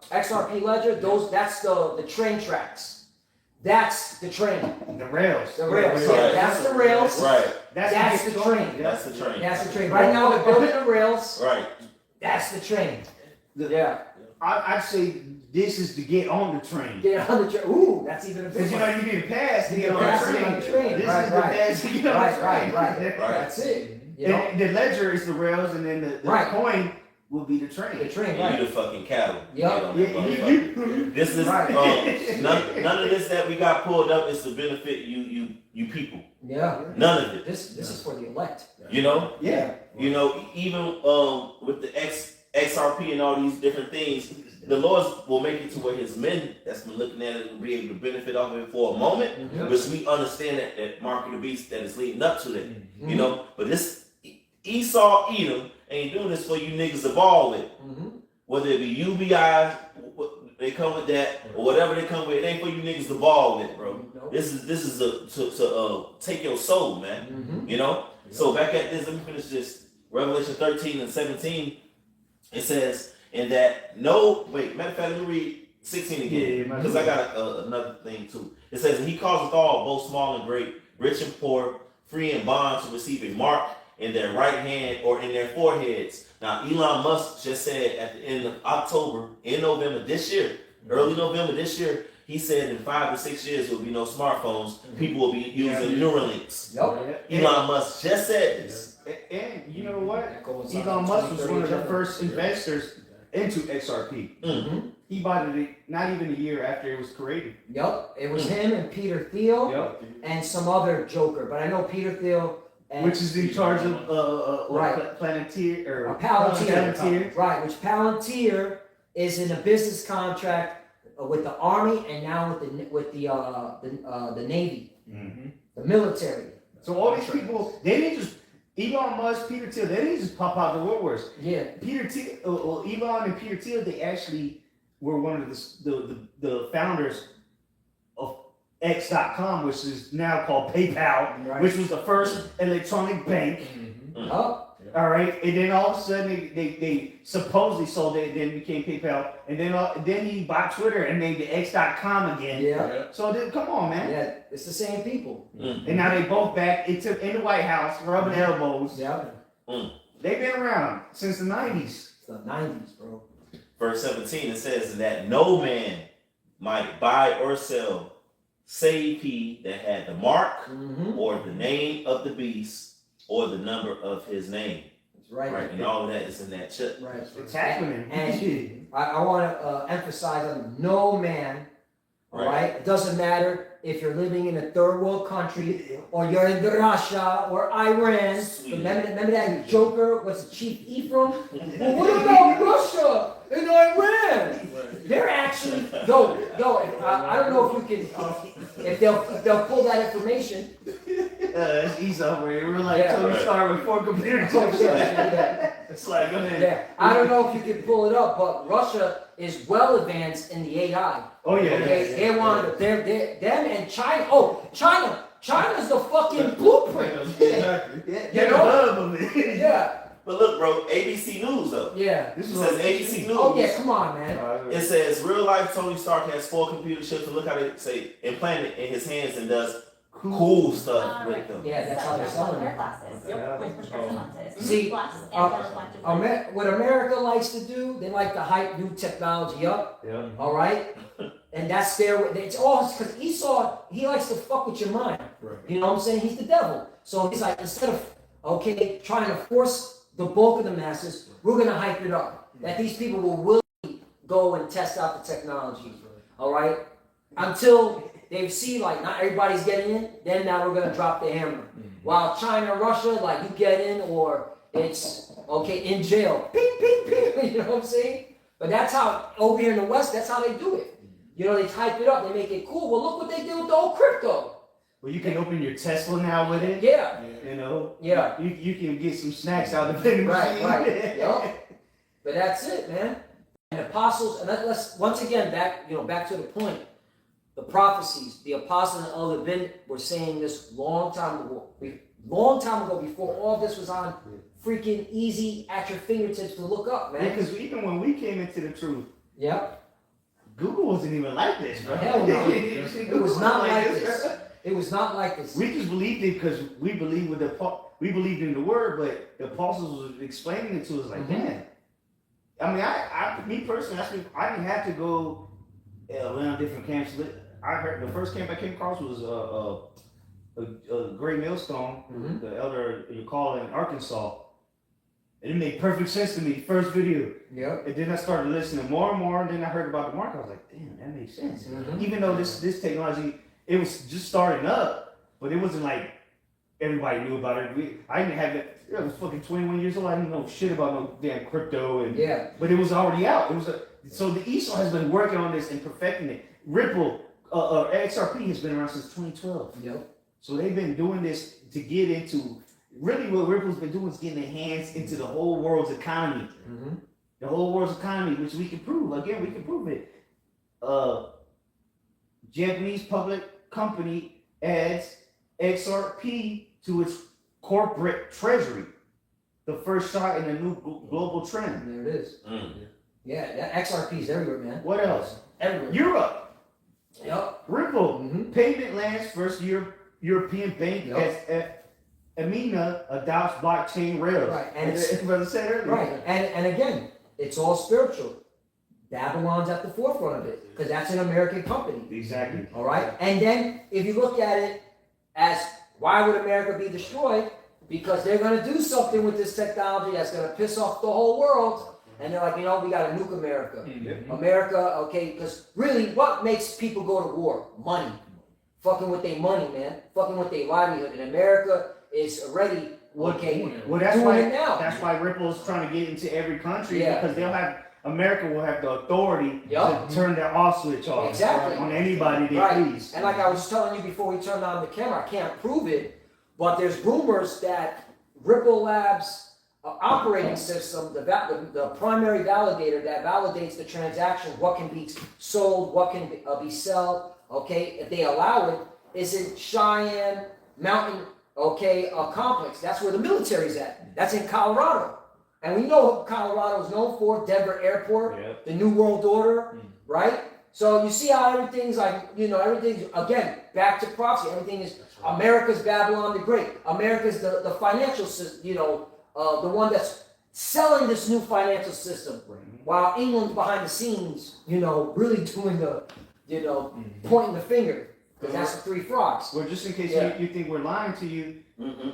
XRP ledger. That's the train tracks. That's the train. The rails. That's the rails. Right. That's the train. That's the train. That's the train. Right now they're building the rails. Right. That's the train. I'd say this is to get on the train. Get on the train. Ooh, that's even a bit. Because you need a pass to get on the train. This is the pass to get on the train. Right. That's it. And the ledger is the rails, and then the coin will be the train. The train, You the fucking cattle. Yep. This is none of this that we got pulled up is to benefit you people. Yeah. None of it. This is for the elect. You know? Yeah. You know, even with the XRP and all these different things, the Lord will make it to where his men that's been looking at it will be able to benefit off of it for a moment, because we understand that mark of the beast that is leading up to that. You know, but this Esau Edom ain't doing this for you niggas to ball with. Whether it be UBI, they come with that, or whatever they come with, it ain't for you niggas to ball with, bro. This is to take your soul, man. You know? So back at this, let me finish this. Revelation 13 and 17, it says, matter of fact, let me read 16 again, because I got another thing too. It says, and he causeth all, both small and great, rich and poor, free and bond, to receive a mark in their right hand or in their foreheads. Now, Elon Musk just said at the end of November this year, early November this year, he said in 5 to 6 years there will be no smartphones. People will be using Neuralinks. Elon Musk just said this. And you know what? Elon Musk was one of the first investors into XRP. Mm-hmm. He bought it not even a year after it was created. Yep, it was him and Peter Thiel Yep. and some other joker, but I know Peter Thiel and Which is in charge of Right. Planeteer or Palantir. Right, which Palantir is in a business contract with the army and now with the Navy, Mm-hmm. the military. So all these people, they didn't just Elon Musk, Peter Thiel, they didn't just pop out the woodworks. Yeah. Peter Thiel, Elon and Peter Thiel, they actually were one of the founders of X.com, which is now called PayPal, Right. which was the first electronic bank. Mm-hmm. Oh, All right, and then all of a sudden they supposedly sold it, and then became PayPal, and then he bought Twitter and made the X.com again. yeah. So then, come on, man. Yeah, it's the same people. And now they both back in the White House, rubbing elbows. Yeah. They've been around since the 90s. It's the 90s, bro. Verse 17, it says that no man might buy or sell save he that had the mark Mm-hmm. or the name of the beast or the number of his name. That's right. Right, and all of that is in that chip. Right. It's happening. And I want to emphasize on no man, all right? It doesn't matter if you're living in a third world country or you're in Russia or Iran. Sweden. Remember that joker was Chief Ephraim? Well, what about Russia and Iran? They're actually, I don't know if you can, if they'll pull that information. It's easy over here. We're like Yeah. Tony Stark with 4 computer chips. Yeah. It's like, go ahead. Yeah, I don't know if you can pull it up, but Russia is well advanced in the AI. Oh, yeah. Okay, they want them and China. Oh, China's the fucking blueprint. Exactly. Yeah, You you know? know? it. Yeah, But look, bro, ABC News though. yeah. This It is says what ABC News. Oh yeah, come on, man. It says real life Tony Stark has 4 computer chips and look how they say implanted in his hands and does cool stuff with them. Yeah, that's how they're selling it. Glasses. Yeah. With prescription lenses. See, Glasses and reflective. What America likes to do, they like to hype new technology up. Yeah. All right, and that's their. It's all because Esau. He likes to fuck with your mind. Right. You know what I'm saying? He's the devil. So he's like, instead of trying to force the bulk of the masses, we're gonna hype it up. That these people will willingly go and test out the technology. All right, until they see like not everybody's getting in, then now we're gonna drop the hammer. While China, Russia, like you get in or it's in jail. Ping, ping, ping. You know what I'm saying? But that's how over here in the West, that's how they do it. You know, they type it up, they make it cool. Well, look what they did with the whole crypto. Well, you can open your Tesla now with it. Yeah, You know? yeah. You can get some snacks out of the vending machine. Right. Yep. But that's it, man. And apostles, and let's once again back to the point. The prophecies, the apostles and Elder Ben were saying this long time ago before all this was on freaking easy at your fingertips to look up, man. Because even when we came into the truth, Yep. Google wasn't even like this, bro. Hell no. It It was not like this. It was not like this. We just believed it because we believed we believed in the word, but the apostles was explaining it to us like, man. I mean, me personally, I didn't have to go around different camps. I heard the first camp I came across was a Great Millstone, Mhm. the elder you call in Arkansas. And it made perfect sense to me, first video. Yep. And then I started listening more and more, and then I heard about the mark. I was like, damn, that makes sense. Mhm. Even though this technology, it was just starting up, but it wasn't like everybody knew about it. I didn't have it. I was fucking 21 years old. I didn't know shit about no damn crypto, Yeah. but it was already out. So the Esau has been working on this and perfecting it. Ripple, XRP has been around since 2012. Yep. So they've been doing this to get into. Really, what Ripple's been doing is getting their hands into the whole world's economy. Mm-hmm. The whole world's economy, which we can prove. Again, we can prove it. Japanese public company adds XRP to its corporate treasury. The first shot in a new global trend. There it is. Mm. Yeah, that XRP is everywhere, man. What else? Everywhere. Europe. Yep. Ripple. Mm-hmm. Payment lands first European bank Yep. as Amina adopts blockchain rails. Right, and As it's- brother said earlier. Right, and again, it's all spiritual. Babylon's at the forefront of it because that's an American company. Exactly. All right, and then if you look at it as why would America be destroyed? Because they're going to do something with this technology that's going to piss off the whole world, and they're like, you know, we got to nuke America. Mhm. America, okay, because really, what makes people go to war? Money. Fucking with their money, man. Fucking with their livelihood. And America is already, okay, Well, that's doing why it now. that's why Ripple's trying to get into every country Yeah. because America will have the authority Yup. to turn their off switch off Exactly. on anybody they Right. please. And like I was telling you before we turned on the camera, I can't prove it, but there's rumors that Ripple Labs operating system, the primary validator that validates the transaction, what can be sold, what can be sold, okay, if they allow it, is in Cheyenne Mountain, okay, complex. That's where the military's at. That's in Colorado. And we know what Colorado is known for, Denver Airport, Yep. the New World Order, right? So you see how everything's like, you know, everything's, again, back to prophecy. Everything is America's Babylon the Great. America's the financial system, you know, the one that's selling this new financial system. While England's behind the scenes, you know, really doing the, you know, pointing the finger. Because that's the three frogs. Well, just in case Yeah. you think we're lying to you,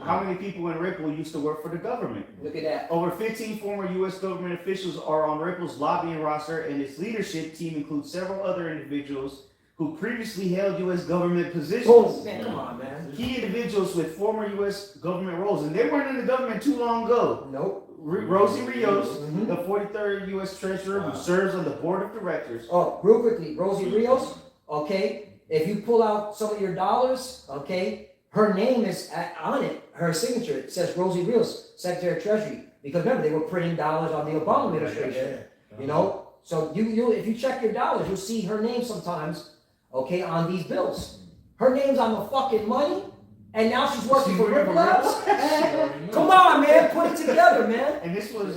how many people in Ripple used to work for the government? Look at that. Over 15 former U.S. government officials are on Ripple's lobbying roster, and its leadership team includes several other individuals who previously held U.S. government positions. Boom. Man, come on, man. Key individuals with former U.S. government roles, and they weren't in the government too long ago. Nope. Rosie Rios, Mhm. the 43rd U.S. Treasurer who serves on the board of directors. Oh, real quickly, Rosie Rios, okay, if you pull out some of your dollars, okay, her name is on it, her signature, it says Rosie Rios, Secretary of Treasury. Because remember, they were printing dollars on the Obama administration, you know? So you if you check your dollars, you'll see her name sometimes, okay, on these bills. Her name's on the fucking money, and now she's working for Ripple Labs? Come on, man, put it together, man. And this was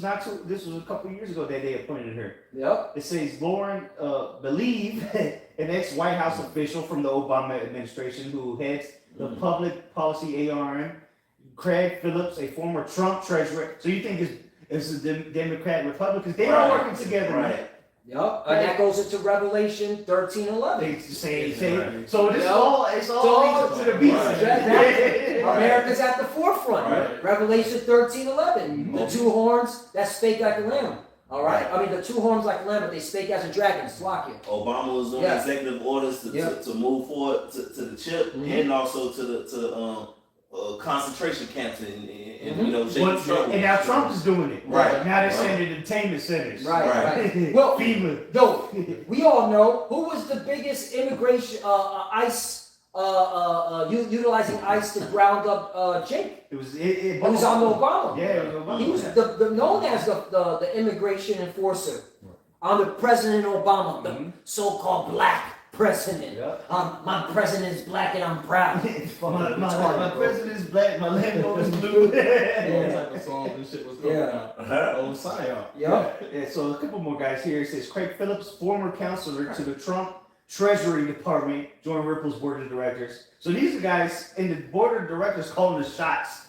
a couple years ago that they appointed her. Yep. It says Lauren Believe, an ex-White House official from the Obama administration who heads the public policy ARM. Craig Phillips, a former Trump treasurer. So you think it's the Democrat Republicans? They are working together, Right. Yep. And that goes into Revelation 13:11. They say. Right. So this Yep. it's all leads to the beast. Right. America's at the forefront. Right. Revelation 13:11. The two horns that spake like a lamb. All right. I mean, the two horns like a lamb, but they spake as a dragon. Slack you. Obama was doing Yeah. executive orders to, Yeah. to move forward to the chip and also to the concentration camps and you know Jacob Struggle. And now Trump is doing it. Right. Now they're sending entertainment centers. Right. Well, FEMA. no, we all know who was the biggest immigration ICE utilizing ICE to round up Jake. It was It was on Obama. Yeah, it was Obama. He was the known as the immigration enforcer under President Obama, the so-called black president. Yep. My president is black and I'm proud. my president is black, my Lambo is blue. All type of songs and shit was coming Yeah. out. Oh, psyop. Yep. Yeah, so a couple more guys here. It says Craig Phillips, former counselor to the Trump Treasury Department, joined Ripple's board of directors. So these are guys in the board of directors calling the shots.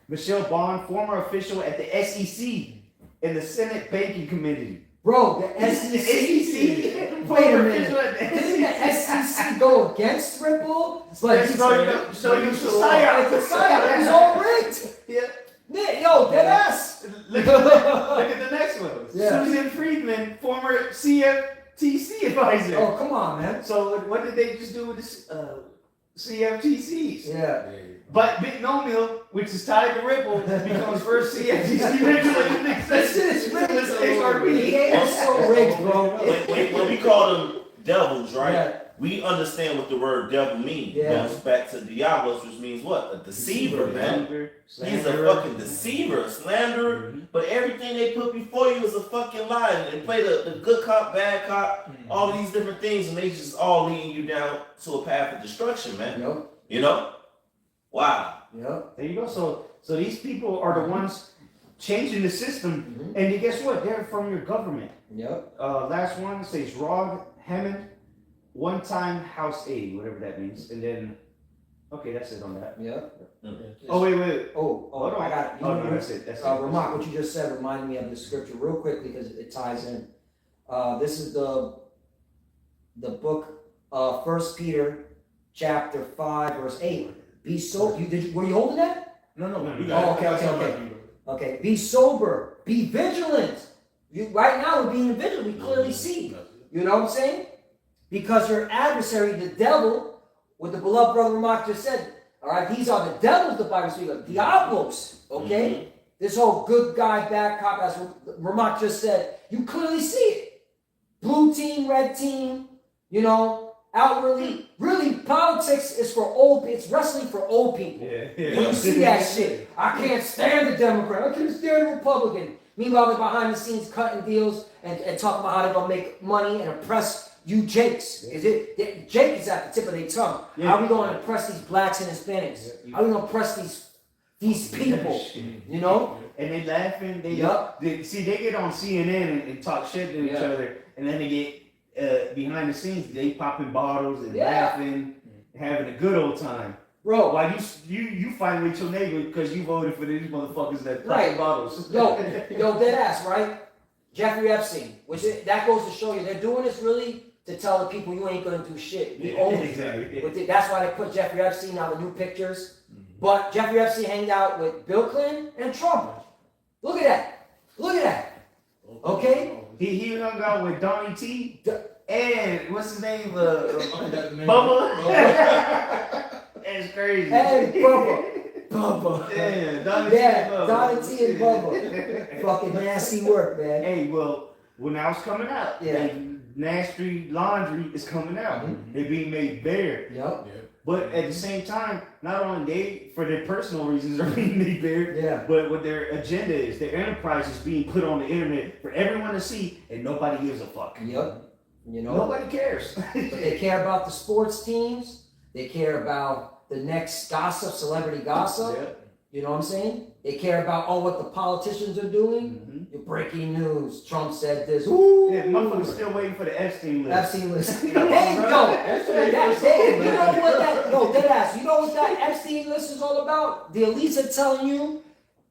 Michelle Bond, former official at the SEC and the Senate Banking Committee. Bro, the SEC? SEC. Wait a minute. Didn't the SEC go against Ripple? But So you It's a psyop. psyop. It was all rigged. Yeah. Yo, dead ass. Look at the next one. Yeah. Susan Friedman, former CFTC advisor. Oh, come on, man. So what did they just do with this CFTCs? Yeah. But Big No Mill, which is tied to Ripple, becomes first CFTC regulated. This shit is rigged. This XRP. Yeah, it's so rigged, bro. When we call them devils, right? Yeah. We understand what the word devil means. Yeah. It goes back to Diablos, which means what? A deceiver, man. He's a Slanderer. fucking deceiver, a slanderer. But everything they put before you is a fucking lie. And they play the good cop, bad cop, all these different things, and they just all leading you down to a path of destruction, man. Yep. You know? Wow. Yep. There you go. So these people are the ones changing the system, and then guess what? They're from your government. Yep. Last one says Rod Hammond, one-time house aide, whatever that means, and then okay, that's it on that. Yep. Oh wait. Oh, I got it. Oh no, that's it. That's it. Remark, what you just said reminded me of the scripture real quickly because it ties in. This is the book of 1 Peter chapter 5 verse 8. Be so were you holding that? No, No, you you got got it. it. Okay. Okay, be sober, be vigilant. Right now we're being vigilant. We clearly see. You know what I'm saying? Because your adversary, the devil, what the beloved brother Ramak just said, all right, these are the devils the Bible speaks of, diablos, okay? This whole good guy, bad cop, as Ramak just said, you clearly see it. Blue team, red team, you know, outwardly, really politics is for old people, it's wrestling for old people. When you see that shit, I can't stand the Democrat, I can't stand the Republican. Meanwhile, they're behind the scenes cutting deals and talking about how they're going to make money and oppress you Jakes. Jake is at the tip of their tongue. Yeah. How are we going to oppress these blacks and Hispanics? How are we going to oppress these people? You know? And they laughing. They get on CNN and talk shit to each other, and then they get behind the scenes. They popping bottles and laughing, having a good old time. Bro, while you fight with your neighbor because you voted for these motherfuckers that pop bottles. Yo, dead ass, right? Jeffrey Epstein, that goes to show you they're doing this really to tell the people you ain't gonna do shit. You own it. Exactly. That's why they put Jeffrey Epstein out the new pictures. But Jeffrey Epstein hanged out with Bill Clinton and Trump. Look at that. Look at that. Okay? He hung out with Donnie T. And what's his name? Bubba. That's crazy. Hey, Bubba. Yeah, Donnie T and Bubba. Fucking nasty work, man. Hey, well, now it's coming out. Yeah. Nasty laundry is coming out. They're being made bare. Yep. But at the same time, not only they, for their personal reasons, are being made bare, but what their agenda is, their enterprise is being put on the internet for everyone to see, and nobody gives a fuck. Yep. You know, nobody cares. They care about the sports teams. They care about the next gossip, celebrity gossip. Yep. You know what I'm saying? They care about what the politicians are doing. Your breaking news. Trump said this. Ooh. Yeah, motherfuckers still waiting for the Epstein list. Epstein list. Hey, you know what that? No, dead ass. You know what that Epstein list is all about? The elites are telling you,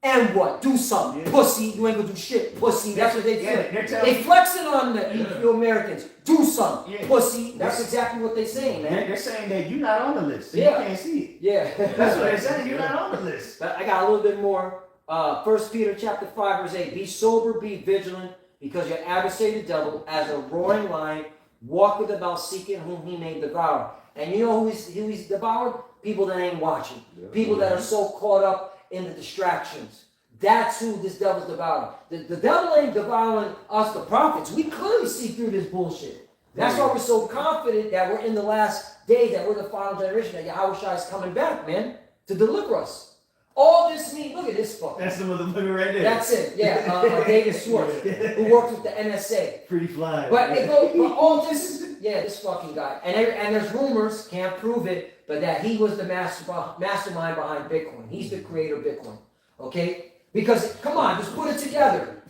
and what? Do something, pussy. You ain't gonna do shit, pussy. That's what they say. They flexing on you Americans. Do something, pussy. That's exactly what they're saying, man. They're saying that you're not on the list, so you can't see it. Yeah, that's what they're saying. You're not on the list. But I got a little bit more. 1 Peter chapter 5 verse 8. Be sober, be vigilant, because your adversary the devil, as a roaring lion, walketh about seeking whom he may devour. And you know who he's devoured? People that ain't watching. People that are so caught up in the distractions. That's who this devil's devouring. The devil ain't devouring us, the prophets. We clearly see through this bullshit. That's why we're so confident that we're in the last days, that we're the final generation, that Yahushua is coming back, man, to deliver us. All this means, look at this fucker. That's the motherfucker right there. That's it, David Schwartz, who works with the NSA. Pretty fly. But all this, this fucking guy. And there's rumors, can't prove it, but that he was the mastermind behind Bitcoin. He's the creator of Bitcoin. Okay? Because, come on, just put it together.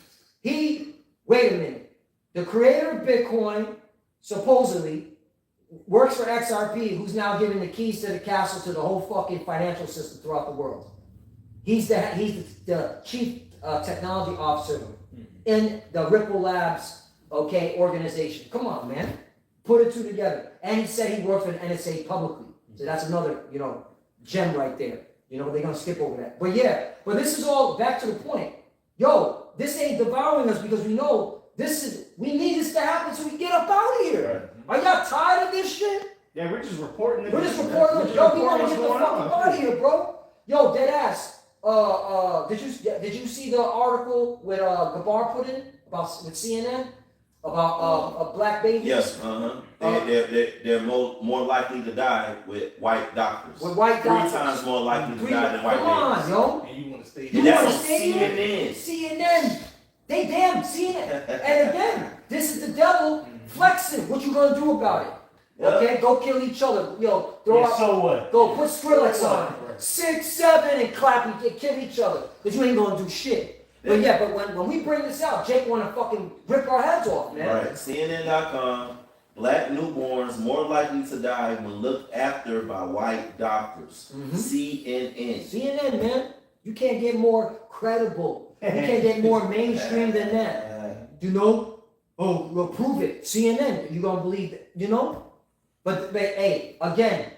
Wait a minute. The creator of Bitcoin, supposedly, works for XRP, who's now giving the keys to the castle to the whole fucking financial system throughout the world. He's the chief technology officer in the Ripple Labs, organization. Come on, man. Put it two together. And he said he worked for the NSA publicly. So that's another, gem right there. They're going to skip over that. But but this is all back to the point. Yo, this ain't devouring us because we know we need this to happen so we get up out of here. Are y'all tired of this shit? Yeah, we're just reporting. We're just reporting. Yo, we want to get the fuck up out of here, bro. Yo, dead ass. Did you see the article with Gabar put in with CNN about black babies? Yes. They're more likely to die with white doctors. With white doctors. 3 times more likely to die than white babies. Come on, yo. And you want to stay here? That's on CNN. CNN. They damn CNN. And again, this is the devil flexing. What you gonna do about it? Okay, go kill each other. Yo, throw out. So what? Go put Skrillex on. 6, 7, and clap and kill each other. Because you ain't gonna do shit. But when we bring this out, Jake wanna fucking rip our heads off, man. Right. CNN.com. Black newborns more likely to die when looked after by white doctors. CNN. CNN, man. You can't get more credible. You can't get more mainstream than that. Oh, well, prove it. CNN. You gonna believe it? But hey, again,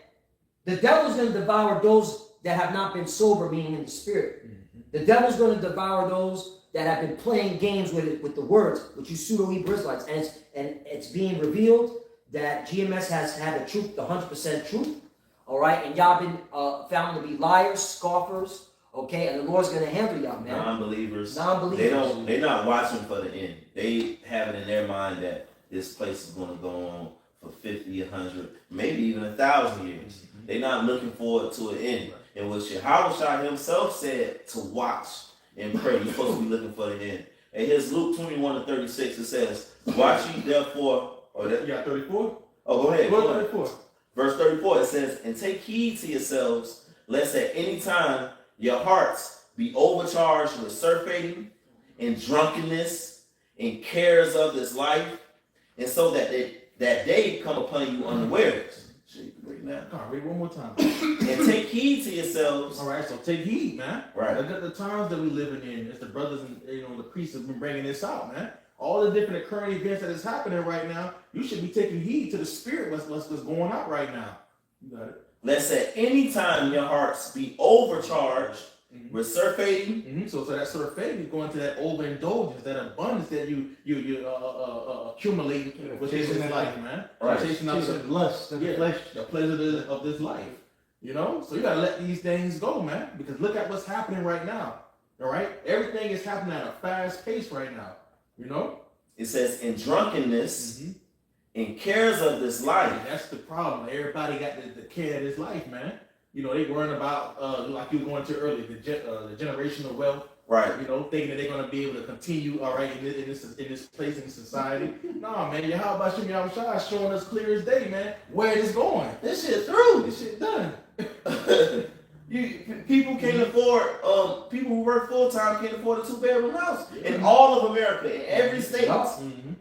the devil's gonna devour those that have not been sober, meaning in the spirit. The devil's gonna devour those that have been playing games with the words, with you pseudo-Hebrew Israelites, and it's being revealed that GMS has had the truth, the 100% truth, all right, and y'all been found to be liars, scoffers, okay, and the Lord's gonna handle y'all, man. Non-believers. Non-believers. They're not watching for the end. They have it in their mind that this place is gonna go on for 50, 100, maybe even 1,000 years. They're not looking forward to an end. And what Yahushua himself said to watch and pray, you're supposed to be looking for the end. And here's Luke 21:36. It says, "Watch ye therefore." You got 34? Oh, go ahead. Go 34. Verse 34, it says, "And take heed to yourselves, lest at any time your hearts be overcharged with surfeiting and drunkenness and cares of this life, and so that day come upon you unawares." Come on, read one more time. "And take heed to yourselves." All right, so take heed, man. Right. The times that we're living in, as the brothers and the priests have been bringing this out, man. All the different current events that is happening right now, you should be taking heed to the spirit what's going on right now. You got it. "Lest at any time your hearts be overcharged with surfeiting." So that sort of faith is going to that overindulgence, that abundance that you accumulate with this life, man. Right. Chasing out the lust of the flesh, the pleasure of this life. You know, so you gotta let these things go, man. Because look at what's happening right now. All right, everything is happening at a fast pace right now. You know, It says, "In drunkenness and cares of this life." and that's the problem. Everybody got the care of this life, man. You know, they worrying about like you were going to earlier, the generational wealth. Right. You know, thinking that they're gonna be able to continue, all right, in this place in society. Nah, man, how about Yahushua showing us clear as day, man, where it is going. This shit through. This shit done. People can't afford. People who work full time can't afford a 2-bedroom house in all of America, in every state.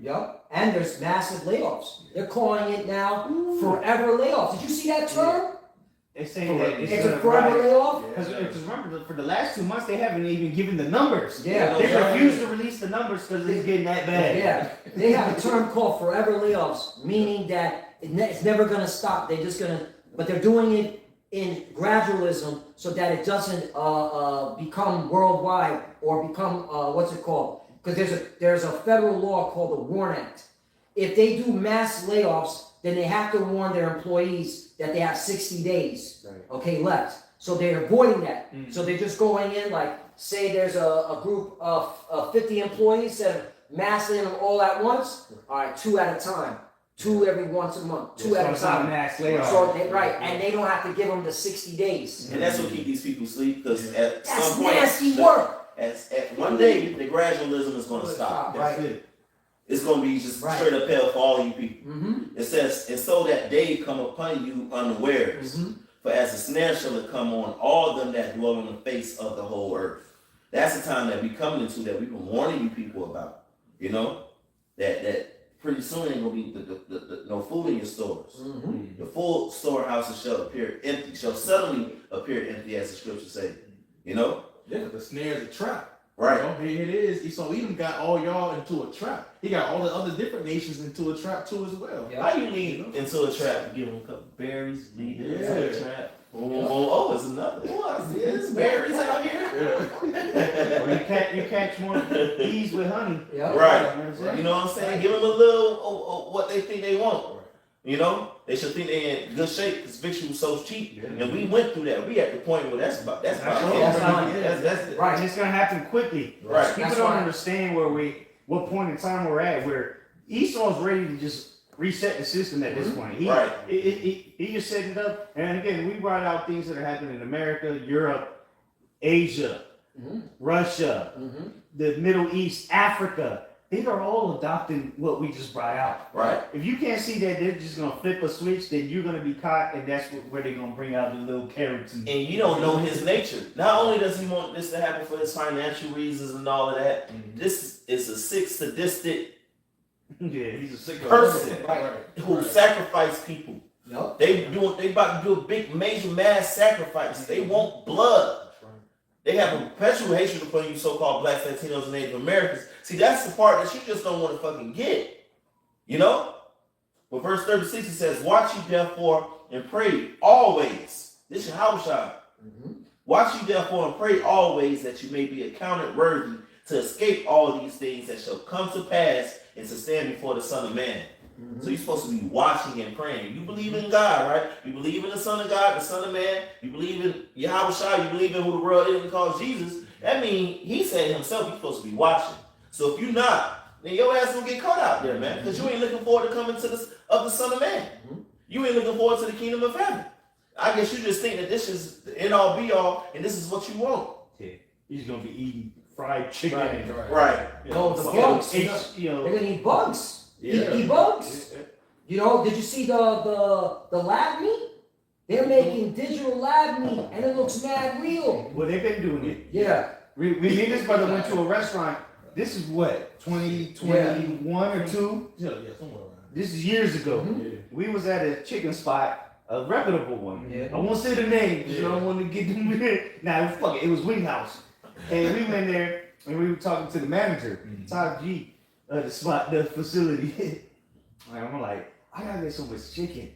Yup. And there's massive layoffs. They're calling it now forever layoffs. Did you see that term? They saying that It's a forever layoff? Because remember, for the last 2 months, they haven't even given the numbers. Yeah. They refuse to release the numbers because it's getting that bad. Yeah. They have a term called forever layoffs, meaning that it's never going to stop. They're just going to, but they're doing it in gradualism so that it doesn't become worldwide or become, what's it called? Because there's a federal law called the WARN Act. If they do mass layoffs, then they have to warn their employees that they have 60 days, okay, left. So they're avoiding that. So they're just going in, like, say there's a group of 50 employees, instead of massing them all at once, all right, 2 at a time. 2 every once a month, 2 at a time. Mass layoff. So and they don't have to give them the 60 days. And that's what keep these people asleep, because at That's some point, nasty work. at one day, the gradualism is going to stop. Right. That's it. It's going to be just straight up hell for all you people. Mm-hmm. It says, "And so that day come upon you unawares, for as a snare shall it come on all them that dwell on the face of the whole earth." That's the time that we coming into, that we've been warning you people about. You know, that pretty soon ain't gonna be the no food in your stores. The full storehouses shall appear empty, shall suddenly appear empty, as the scriptures say. You know? Yeah, the snare is a trap. Right. You know, here it is. So he even got all y'all into a trap. He got all the other different nations into a trap too as well. Yeah. How you lead into a trap? Give them a couple berries, lead them into a trap. Yeah. Oh, it's another one. There's berries out here. Or you catch more bees with honey. Yeah. Right. You know what I'm saying? Give them a little what they think they want. You know, they should think they're in good shape because fiction was so cheap, and we went through that. We at the point where that's about it. That's Right, and it's gonna happen quickly. Right. People That's don't why- understand what point in time we're at, where Esau's ready to just reset the system at this point. Right. He just setting it up, and again, we brought out things that are happening in America, Europe, Asia, Russia, the Middle East, Africa. They are all adopting what we just brought out. Right. If you can't see that they're just gonna flip a switch, then you're gonna be caught, and that's where they're gonna bring out the little carrots. And you don't know his nature. Not only does he want this to happen for his financial reasons and all of that, this is a sick, sadistic Yeah, he's a sick person Right. who sacrifice people. Yep. They about to do a big, major, mass sacrifice. They want blood. They have a perpetual hatred for you so-called blacks, Latinos, and Native Americans. See, that's the part that you just don't want to fucking get. You know? But verse 36, it says, "Watch ye therefore and pray always." This is Yahushua. "Watch ye therefore and pray always, that you may be accounted worthy to escape all these things that shall come to pass and to stand before the Son of Man. So you're supposed to be watching and praying. You believe in God, right? You believe in the Son of God, the Son of Man. You believe in Yahweh Shai. You believe in who the world is and calls Jesus. That means he said himself you're supposed to be watching. So if you're not, then your ass gonna get caught out there, man. Because you ain't looking forward to coming to the Son of Man. You ain't looking forward to the kingdom of heaven. I guess you just think that this is the end all be all and this is what you want. Yeah. He's gonna be eating fried chicken. Right. No, the bugs. You know, They're gonna eat bugs. Yeah. Eat bugs. You know, did you see the lab meat? They're making digital lab meat and it looks mad real. well, they've been doing it. Yeah. Me and this brother went to a restaurant. This is what, 2021 or 2? Yeah, somewhere around. This is years ago. Yeah. We was at a chicken spot, a reputable one. Yeah. I won't say the name because I don't want to get them. Nah, fuck it. It was Wing House. And we went there and we were talking to the manager, Todd G, the spot, the facility. And I'm like, I gotta get so much chicken.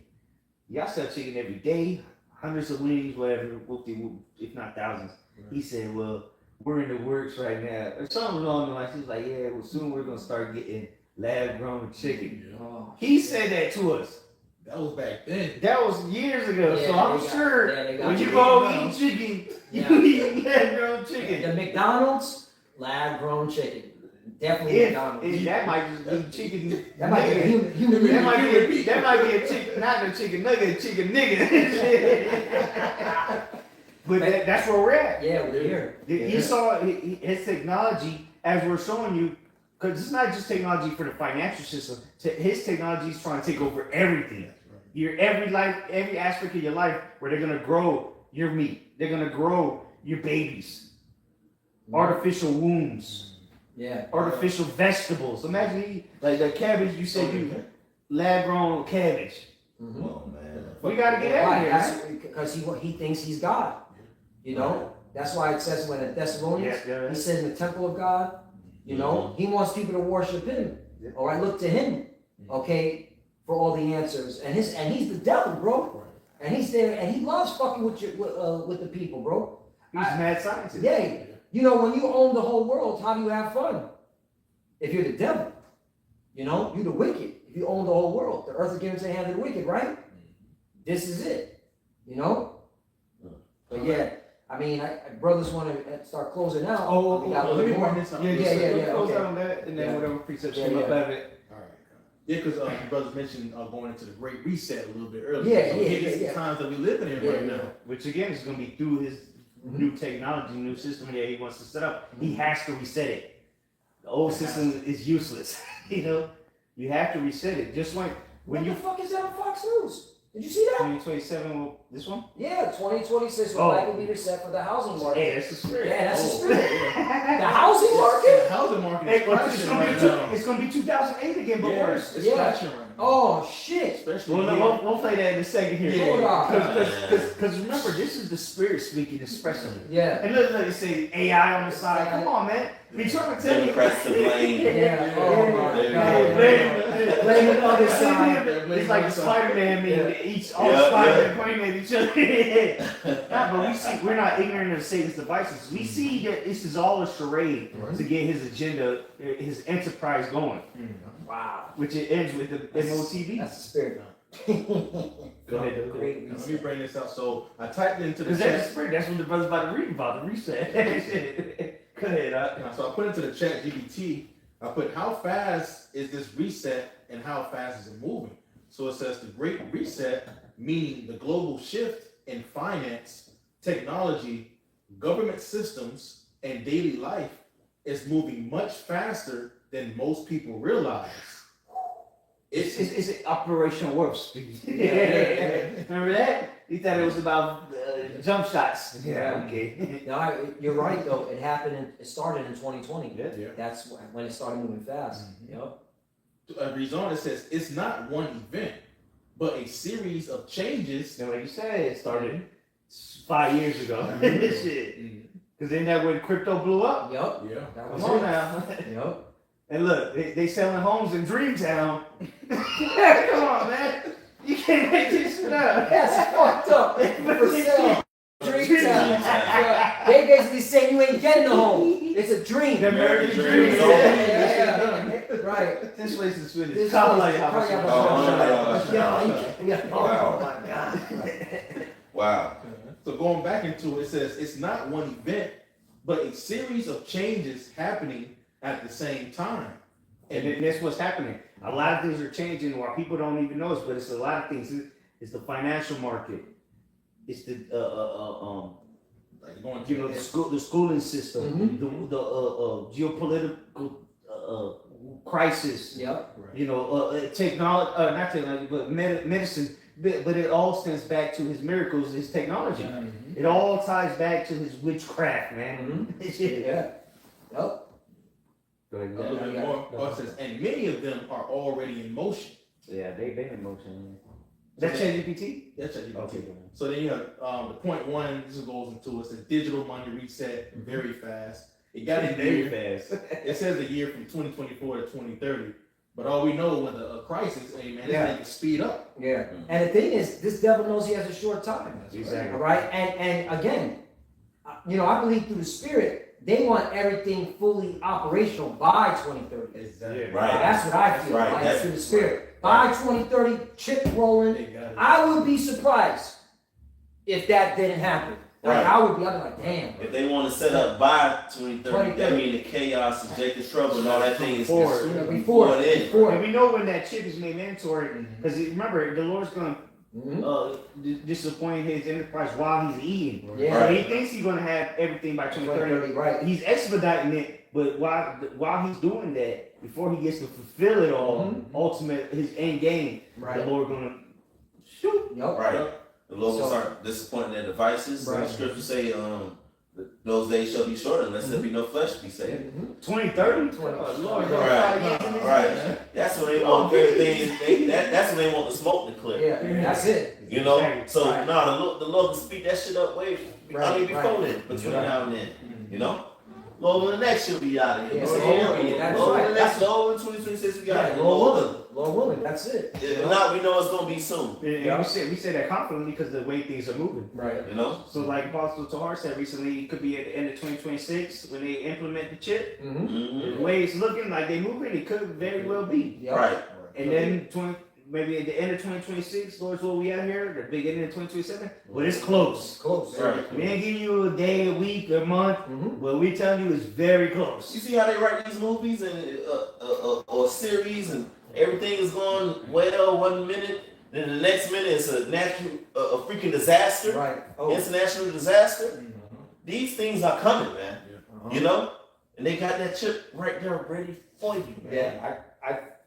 Y'all sell chicken every day, hundreds of wings, whatever, whoop-de-whoop, if not thousands. He said, well, we're in the works right now. Or something along the lines. He was like, yeah, well, soon we're gonna start getting lab-grown chicken. Yeah. Oh. He said that to us. That was back then. That was years ago, Yeah, so I'm they got- sure yeah, they got when you chicken go now. eat chicken, Yeah. you eat lab-grown chicken. The McDonald's lab grown chicken. Definitely McDonald's. That might just be chicken. That might be a nugget. human That might be a chicken, not a chicken nugget, a chicken nigga. But that's where we're at. Yeah, we're here. He saw his technology, as we're showing you, because it's not just technology for the financial system. His technology is trying to take over everything. Your every aspect of your life, where they're gonna grow your meat, they're gonna grow your babies, artificial wombs, artificial vegetables. Imagine like the cabbage you said you lab grown cabbage. Oh man. We gotta get out of here. That's because he thinks he's God. You know, that's why it says when in Thessalonians, he said in the temple of God, you know, he wants people to worship him. All right, look to him, okay, for all the answers. And he's the devil, bro. And he's there, and he loves fucking with the people, bro. He's a mad scientist. Yeah, you know, when you own the whole world, how do you have fun? If you're the devil, you know, you're the wicked. If you own the whole world, the earth is given to the hand of the wicked, right? This is it, you know. But yeah. I mean, brothers want to start closing out. Oh, we got a let little me more. bring this up. Yeah, Close okay. out on that, and then whatever precepts come up out of it. All right. Yeah, because you brothers mentioned going into the Great Reset a little bit earlier. Yeah, so it's yeah. the times that we live in right now. Which again is going to be through his new technology, new system that he wants to set up. He has to reset it. The old system is useless. You know, you have to reset it. Just like when What you the fuck is that on Fox News? Did you see that? 2027, this one? Yeah, 2026 will likely be reset for the housing market. Hey, that's the spirit. Yeah, that's the Oh. spirit. The housing market? The housing market Hey, is but crashing right now. it's gonna be 2008 again, but worse. It's Yeah. crashing right now. Oh shit! Especially Well, no, we'll play that in a second here. Hold on. Because remember, this is the spirit speaking expressively. Yeah. And look, it say AI on the side. Come on, man. Be trying to tell me. Democrats to blame. Yeah. Oh my There you god. go. Blame the other side. It's like the Spider-Man meme. Each all Yeah, Spider-Man pointing at each other. Nah, but we see we're not ignorant of Satan's devices. We see that this is all a charade to get his agenda, his enterprise going. Wow. Which it ends with the Motb. That's the spirit. Go ahead. Great Let reset. me bring this out. So I typed into the Because that's the chat. spirit. That's what the brother's about to read about, the reset. Go ahead. So I put into the chat GPT. I put how fast is this reset and how fast is it moving? So it says the Great Reset, meaning the global shift in finance, technology, government systems, and daily life is moving much faster than most people realize. It's an operational warp speed. Yeah. Remember that? He thought it was about jump shots. Yeah. Okay. No, you're right though. It happened. It started in 2020. Yeah. That's when it started moving fast. Yep. Rezon, it says it's not one event, but a series of changes. So like you said, it started 5 years ago. Shit. Because then that when crypto blew up. Yep. Yeah. That was Come on it. now. Yep. And look, they selling homes in Dreamtown. Come on, man. You can't make this shit up. That's fucked up. For sale. Dreamtown. They basically saying you ain't getting a home. If It's a dream. The American Dream dream. is over. Yeah. Right. This place is finished. This Call place- like Oh my God. Wow. So going back into it, says it's not one event, but a series of changes happening at the same time. And then that's what's happening. A lot of things are changing while people don't even know it, but it's a lot of things. It's the financial market. It's the Like going you know, the schooling system, Mhm. the geopolitical crisis. Yep. You know, technology, not technology, but medicine. But it all stems back to his miracles, his technology. It all ties back to his witchcraft, man. Yeah. Yep. Go ahead. a little bit Yeah. more. It says, and many of them are already in motion. Yeah, they been in motion. That's ChatGPT? That's ChatGPT. Okay. So then you have the point one. This goes into it. Says digital money reset very fast. It got in very there. fast. It says a year from 2024 to 2030. But all we know with a crisis, hey man, this Yeah. thing can speed up. Yeah. And the thing is, this devil knows he has a short time. Exactly. All right. And again, you know, I believe through the Spirit, they want everything fully operational by 2030. Exactly. Yeah. Right. That's what I feel. Right. Like, That's- through the Spirit. By 2030, chip rolling. They got it. I would be surprised if that didn't happen. Like, Right. I'd be like, damn. If they want to set up by 2030, that 2030. means the chaos and Jacob's trouble and all that thing is Before. You know, consumed before. then. Before. And we know when that chip is made mandatory, because remember, the Lord's going Mhm. to disappoint his enterprise while he's eating. Yeah. So he thinks he's going to have everything by 2030. 2030, right. He's expediting it, but while he's doing that, before he gets to fulfill it all, Mhm. ultimate, his end game, Right. the Lord going to shoot. Yup. Right. The Lord will So- start disappointing their devices. Right. The scriptures say, those days shall be short unless there be no flesh to be saved. Mhm. 2030? 20. Oh, Lord, Right. Right. That's when they want everything. That's when they want the smoke to clear. Yeah, that's it. You know. So Right. the Lord can speed that shit up way. I mean, before then, between now and then. You know. Lord, when the next shit will be out of here. Yeah, Lord, that's Lord, right. when the next Lord, in 2026 we got Yeah, it. Lord Lord, willing. Lord willing, that's it. if not, we know it's gonna be soon. And we say that confidently because of the way things are moving. Right. You know. So like Apostle Tahar said recently, it could be at the end of 2026 when they implement the chip. Mm-hmm. Mhm. The way it's looking like they're moving, it could very well be. Yep. Right. And then maybe at the end of 2026, Lord's will we out here, the beginning of 2027, but it's close. Close. Right. We ain't giving you a day, a week, a month, Mm-hmm. but we telling you it's very You close. see how they write these movies and or series and everything is going well 1 minute, then the next minute it's a natural, a freaking disaster, Right. Oh. international disaster. These things are coming, man. Uh-huh. You know, and they got that chip right there ready for you, man. Yeah,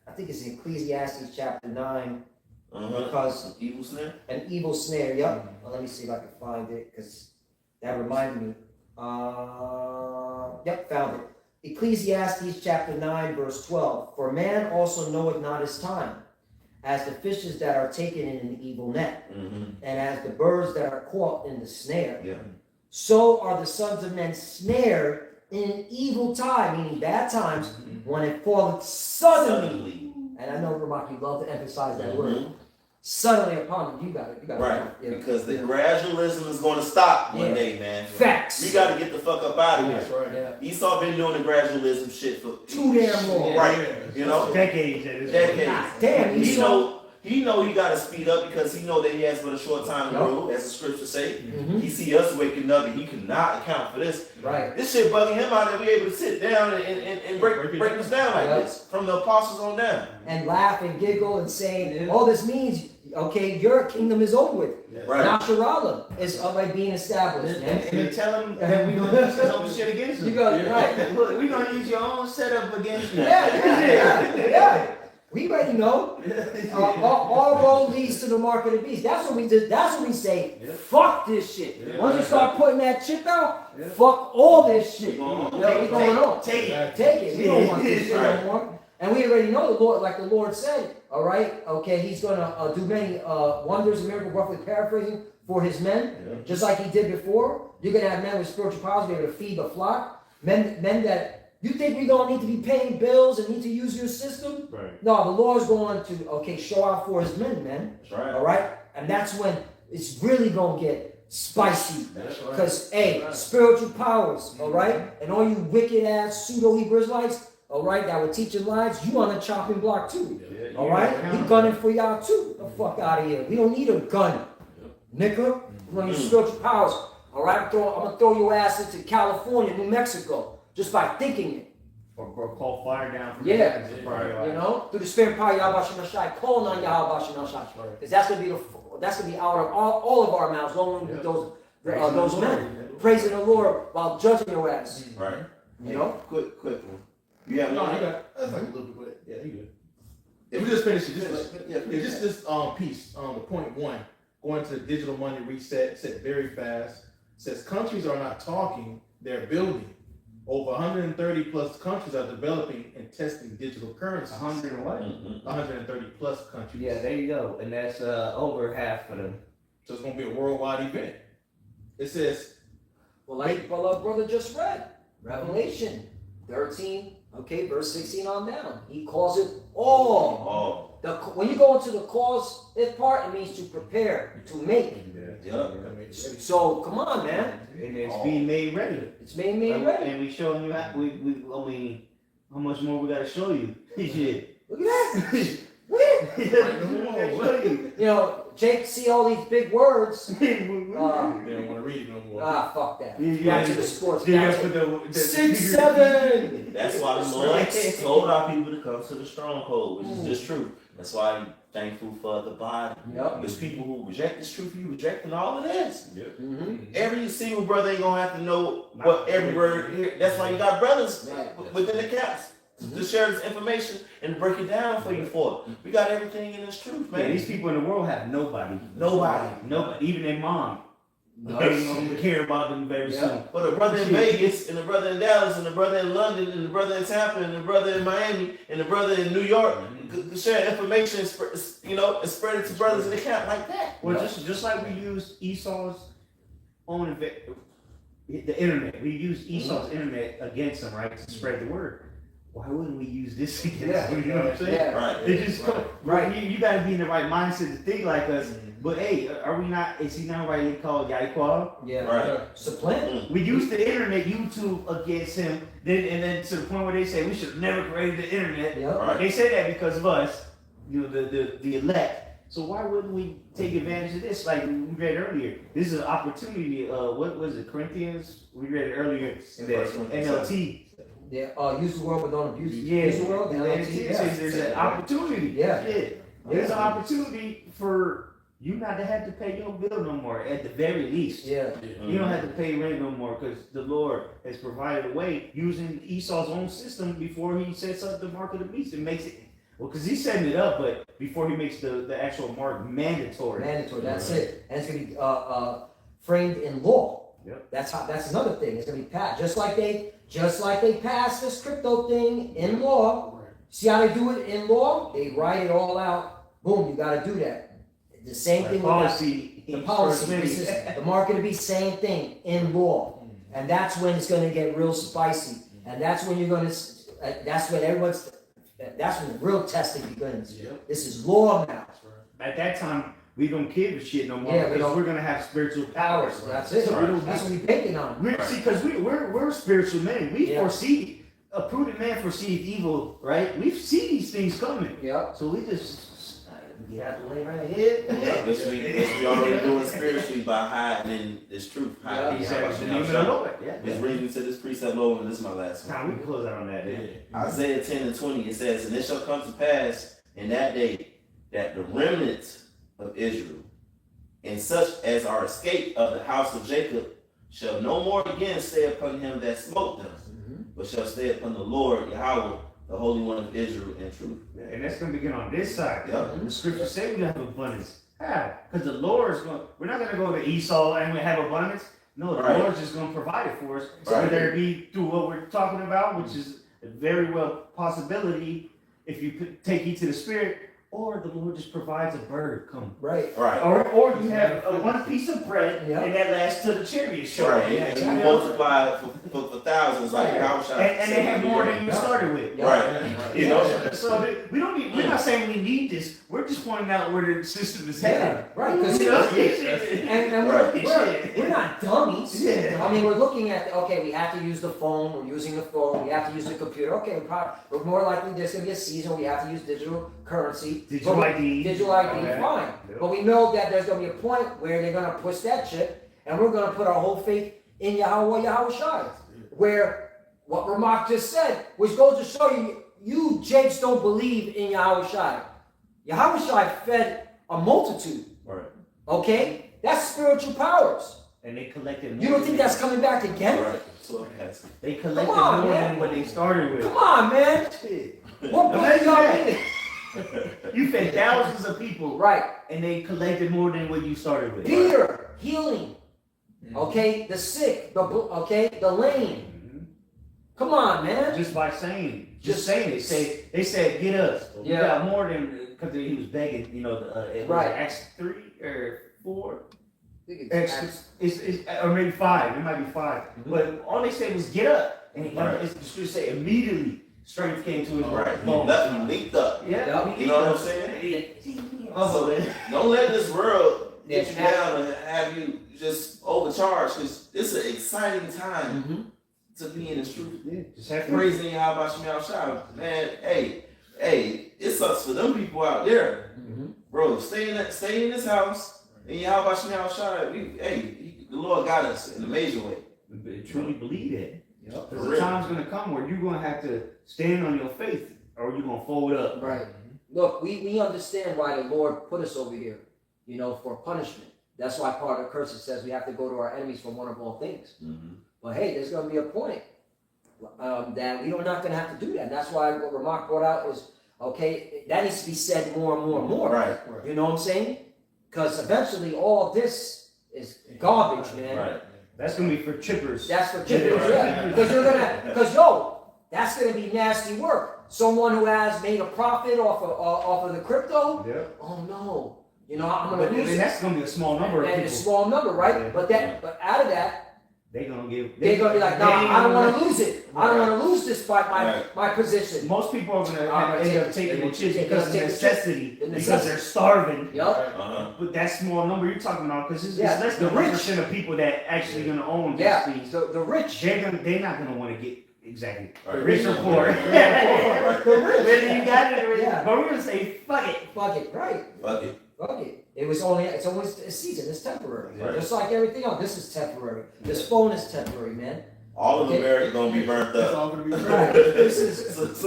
I think it's in Ecclesiastes chapter 9, Uh-huh. because Evil snare. an evil snare. Yep. Well, let me see if I can find it, because that reminded me. Yep, found it. Ecclesiastes chapter 9, verse 12. For man also knoweth not his time, as the fishes that are taken in an evil net, Mm-hmm. and as the birds that are caught in the snare. Yeah. So are the sons of men snared in an evil time, meaning bad times, when it falleth suddenly. Suddenly. And I know, Ramak, you love to emphasize that word. Mhm. Suddenly upon them. You got it. You got Right. it. Yeah. Because the gradualism is going to stop one Yeah. day, man. Facts. We got to get the fuck up out of here. That's right. Yeah. Esau been doing the gradualism shit for Too damn long. Right. You know. Decades at this Decades. point. Damn, He Esau. know he got to speed up because he know that he has but a short time to Yup. rule, as the scriptures say. Mhm. He see us waking up and he cannot account for this. Right. This shit bugging him out that we able to sit down and break this down like Yup. this from the apostles on down. And laugh and giggle and say, all this means, okay, your kingdom is over with. Right. Nasharallah is already being established. And Man. then tell them that we gonna use some shit against You you. go, right. Look, we gonna use your own setup against you. Yeah. We already know. All road leads to the mark of the beast. That's what we did. That's what we say. Fuck this shit. Yeah. Once you start putting that chip out, fuck all this shit. We going on. Yeah, we going on. Take it. Take it. We don't want this shit Right. no more. And we already know the Lord, like the Lord said. All right. Okay. He's gonna do many wonders and miracles, roughly paraphrasing, for his men, just like he did before. You're gonna have men with spiritual powers be able to feed the flock. Men that. You think we don't need to be paying bills and need to use your system? Right. No, the Lord's going to, show out for his men, man. That's right. All right? And that's when it's really going to get spicy. That's right. Because, hey, spiritual powers, all right? And all you wicked ass pseudo Hebrew Israelites, all right, that were teaching lies, you on the chopping block too. Yeah, All right? We gunning for y'all too. The fuck out of here. We don't need a gun. Nigga, we're gonna use spiritual powers. All right? I'm gonna throw your ass into California, New Mexico, just by thinking it. Or call fire down from Yeah. the heavens and fire You out. know? Through the spirit power, Yahweh Shemashai, calling on Yahweh Shemashai. Because that's gonna be out of all of our mouths, only with those men praising the Lord while judging your ass. Right. You know? Quick one. You have No, one? you got that's like a little bit, but yeah, you good. If we just finish it, just this piece, the point one, going to the digital money reset, said very fast, says countries are not talking, they're building. Over 130 plus countries are developing and testing digital currencies. 100 and what? 130 plus countries. Yeah, there you go. And that's over half of them. So it's gonna be a worldwide event. It says, Well, like brother just read, Revelation 13, okay, verse 16 on down. He calls it all. When you go into the cause if part, it means to prepare, to make. So come on, man. And it's being made ready. It's made ready. And we showing you that how much more we gotta show you. Shit. Look at that. You You know, Jake see all these big words. they don't want to read it no more. Fuck that. Yeah, Back to the sports. Yeah, Back to the 6, 7. That's why the Lord told our people to come to the stronghold, which is just true. That's why I'm thankful for the body. Yep. There's people who reject this truth, you rejecting all of this. Mm-hmm. Every single brother ain't gonna have to know what every word here. That's why you got brothers within the camps to share this information and break it down for you for it. We got everything in this truth, man. Yeah, these people in the world have nobody. Nobody. Even their mom. They ain't gonna care about them very soon. But a brother in Vegas, and a brother in Dallas, and a brother in London, and a brother in Tampa, and a brother in Miami, and a brother in New York, could share information, and spread it to brothers in the camp like that. Well, just like we use Esau's own the internet. We use Esau's internet against them, right, to spread the word. Why wouldn't we use this against them? You know what I'm saying? Yeah. Right. It just right. You gotta be in the right mindset to think like us. But hey, are we not? Is he not rightly called Yahweh? Yeah. Right. Supplant. We use the internet, YouTube against him. Then to the point where they say we should have never created the internet. Yep. Right. They say that because of us, the elect. So why wouldn't we take advantage of this? Like we read earlier, this is an opportunity. What was it? Corinthians? We read it earlier in the NLT. Yeah. Use the world but don't abuse it. Yeah, Use the world. and then it says there's an opportunity. Yeah. There's an opportunity for you not to have to pay your bill no more. At the very least. Yeah. You don't have to pay rent no more because the Lord has provided a way using Esau's own system before he sets up the mark of the beast and makes it. Well, because he's setting it up, but before he makes the actual mark mandatory. That's it. And it's gonna be framed in law. Yep. That's another thing. It's gonna be passed just like they passed this crypto thing in law. See how they do it in law? They write it all out. Boom, you gotta do that. The same thing with policy. the policy. The market will be same thing in law. And that's when it's gonna get real spicy. And that's when that's when the real testing begins. Yep. This is law now. At that time, we don't give a shit no more Yeah, because we're gonna have spiritual powers. That's it. So we don't, That's what we're banking on. see, because we're spiritual men. We Yeah. foresee a prudent man foresees evil, right? We see these things coming. Yeah. So we just get out the way right here. Which we already doing spiritually by hiding in this truth. Hiding Exactly. The in name of the Lord. Yeah. Let's read into this precept, Lord, and this is my last one. Time we can close out on that. Isaiah 10 and 20, it says, and it shall come to pass in that day that the remnant of Israel and such as are escaped of the house of Jacob shall no more again stay upon him that smote them, but shall stay upon the Lord Yahweh, the Holy One of Israel, in truth. And that's going to begin on this side. Yep. The scripture says we have abundance. How? Because the Lord is going. We're not going to go to Esau and we have abundance. No, the Right. Lord's just going to provide it for us. Right. Whether it be through what we're talking about, which is a very well possibility if you take heed to the Spirit, or the Lord just provides a bird. Come. Right. Right. Or you have one piece of bread Yeah. and that lasts till the chariot show. Right. Yeah, And exactly. you multiply it for thousands, like Right. how should And they have more than you started with. Yeah. Right. You know. So we don't need, we're not saying we need this. We're just pointing out where the system is headed. Yeah, right. Because You know? and we're not dummies. Yeah. I mean, we're looking at, okay, we have to use the phone, we're using the phone, we have to use the computer. Okay, we're more likely there's going to be a season where we have to use digital currency. Digital ID. Digital ID, Okay. fine. Yep. But we know that there's going to be a point where they're going to push that chip, and we're going to put our whole faith in Yahweh Shai. Where what Ramak just said, which goes to show you, you Jakes don't believe in Yahweh Shai. Yahweh Shai fed a multitude. Right. Okay? That's spiritual powers. And they collected more. You don't think that's coming back again? Right. So it has to. They collected Come on, more man. than what they started with. Come on, man. What book Imagine y'all that. reading? You fed thousands of people, Right. and they collected more than what you started with. Peter, healing. Okay? The sick, the lame. Mhm. Come on, man. Just by saying, Just- just saying it. They said, get us. But Yeah. We got more than, because he was begging, it was Right. Acts 3 or 4. I think It's, or maybe 5. It might be 5. Mhm. But all they said was, get up. And he, Right. it's the scripture say, immediately strength came to his Right. He bones. left. He linked up. Yeah. You know what I'm saying? Oh, man. Don't let this world get you Yeah. down and have you just overcharged, because it's an exciting time Mhm. to be in this truth. Yeah, just have faith. Praising Yahweh Shai. Man, hey, it sucks for them people out there. Mhm. Bro, stay in this house, and Yahweh Shai, the Lord got us in a major way. Truly believe that. Yep. Because the time's going to come where you're going to have to stand on your faith, or you're going to fold up. Right. Look, we understand why the Lord put us over here, for punishment. That's why part of the curse says we have to go to our enemies for one of all things. But hey, there's going to be a point that we're not going to have to do that. That's why what Ramak brought out was, okay, that needs to be said more and more and more. Right. You know what I'm saying? Because eventually all this is garbage, man. Right. That's going to be for chippers. That's for chippers, Yeah. yeah. Because that's going to be nasty work. Someone who has made a profit off of the crypto, Yeah. oh no, I'm But going to lose it. that's going to be a small number of And people. it's a small number, right? Yeah. But out of that, They're going to give. they're going to be like, no, I don't want to lose it. I don't Right. want to lose this by Right. my position. Most people are going to I'm gonna end up take- taking the chips they're because gonna of take the chips. necessity. The Because necessity. they're starving. Yup. But that small number you're talking about, because it's Yeah, less the than rich. 1% of people that actually going to own these Yeah, things. the rich. They're not going to want to get exactly Right. rich or poor. The rich. Whether you got it or Yeah. but we're going to say fuck it. Fuck it, right. Fuck it. Fuck it. It's always a season. It's temporary. Right. Just like everything else. This is temporary. This phone is temporary, man. All of Okay. America gonna be burnt It's up. all gonna be Right. right. This is So It's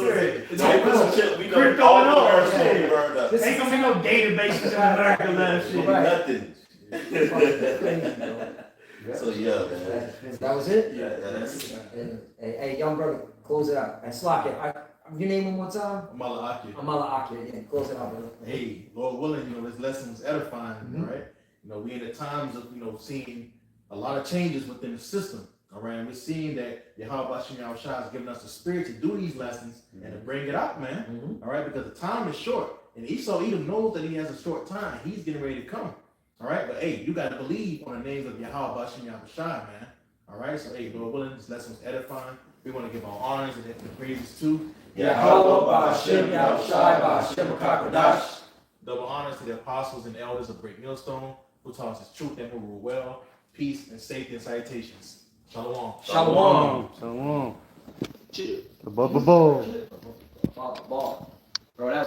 they put all some shit, we know Crypto all and of all. America gonna be Yeah. burned up. This Ain't going to be no databases in America left. Shit. Right. Nothing. fucking crazy, bro. So yeah, man. That was it. Yeah, that's Hey, young brother, close it out. And Slock it. Your name one more time? Malaki. Amala Akir. Yeah, close it out, brother. Hey, Lord willing, this lesson was edifying, Mhm. right? We in the times of, seeing a lot of changes within the system, all right? And we're seeing that Yahweh Shem Yahushua has given us the spirit to do these lessons and to bring it out, man, Mm-hmm. all right? Because the time is short. And Esau Edom knows that he has a short time. He's getting ready to come, all right? But hey, you got to believe on the names of Yahweh Shem Yahushua, man, all right? So hey, Lord willing, this lesson was edifying. We want to give our honors and the praises to Yahweh Ba'Shem Yahushai Ba'Shem HaKadosh. double honors to the apostles and elders of Great Millstone, who taught us the truth and who rule well, peace and safety and salutations. Shalom. Shalom. Shalom. chill. Blah, blah, blah. Ball. Bro, that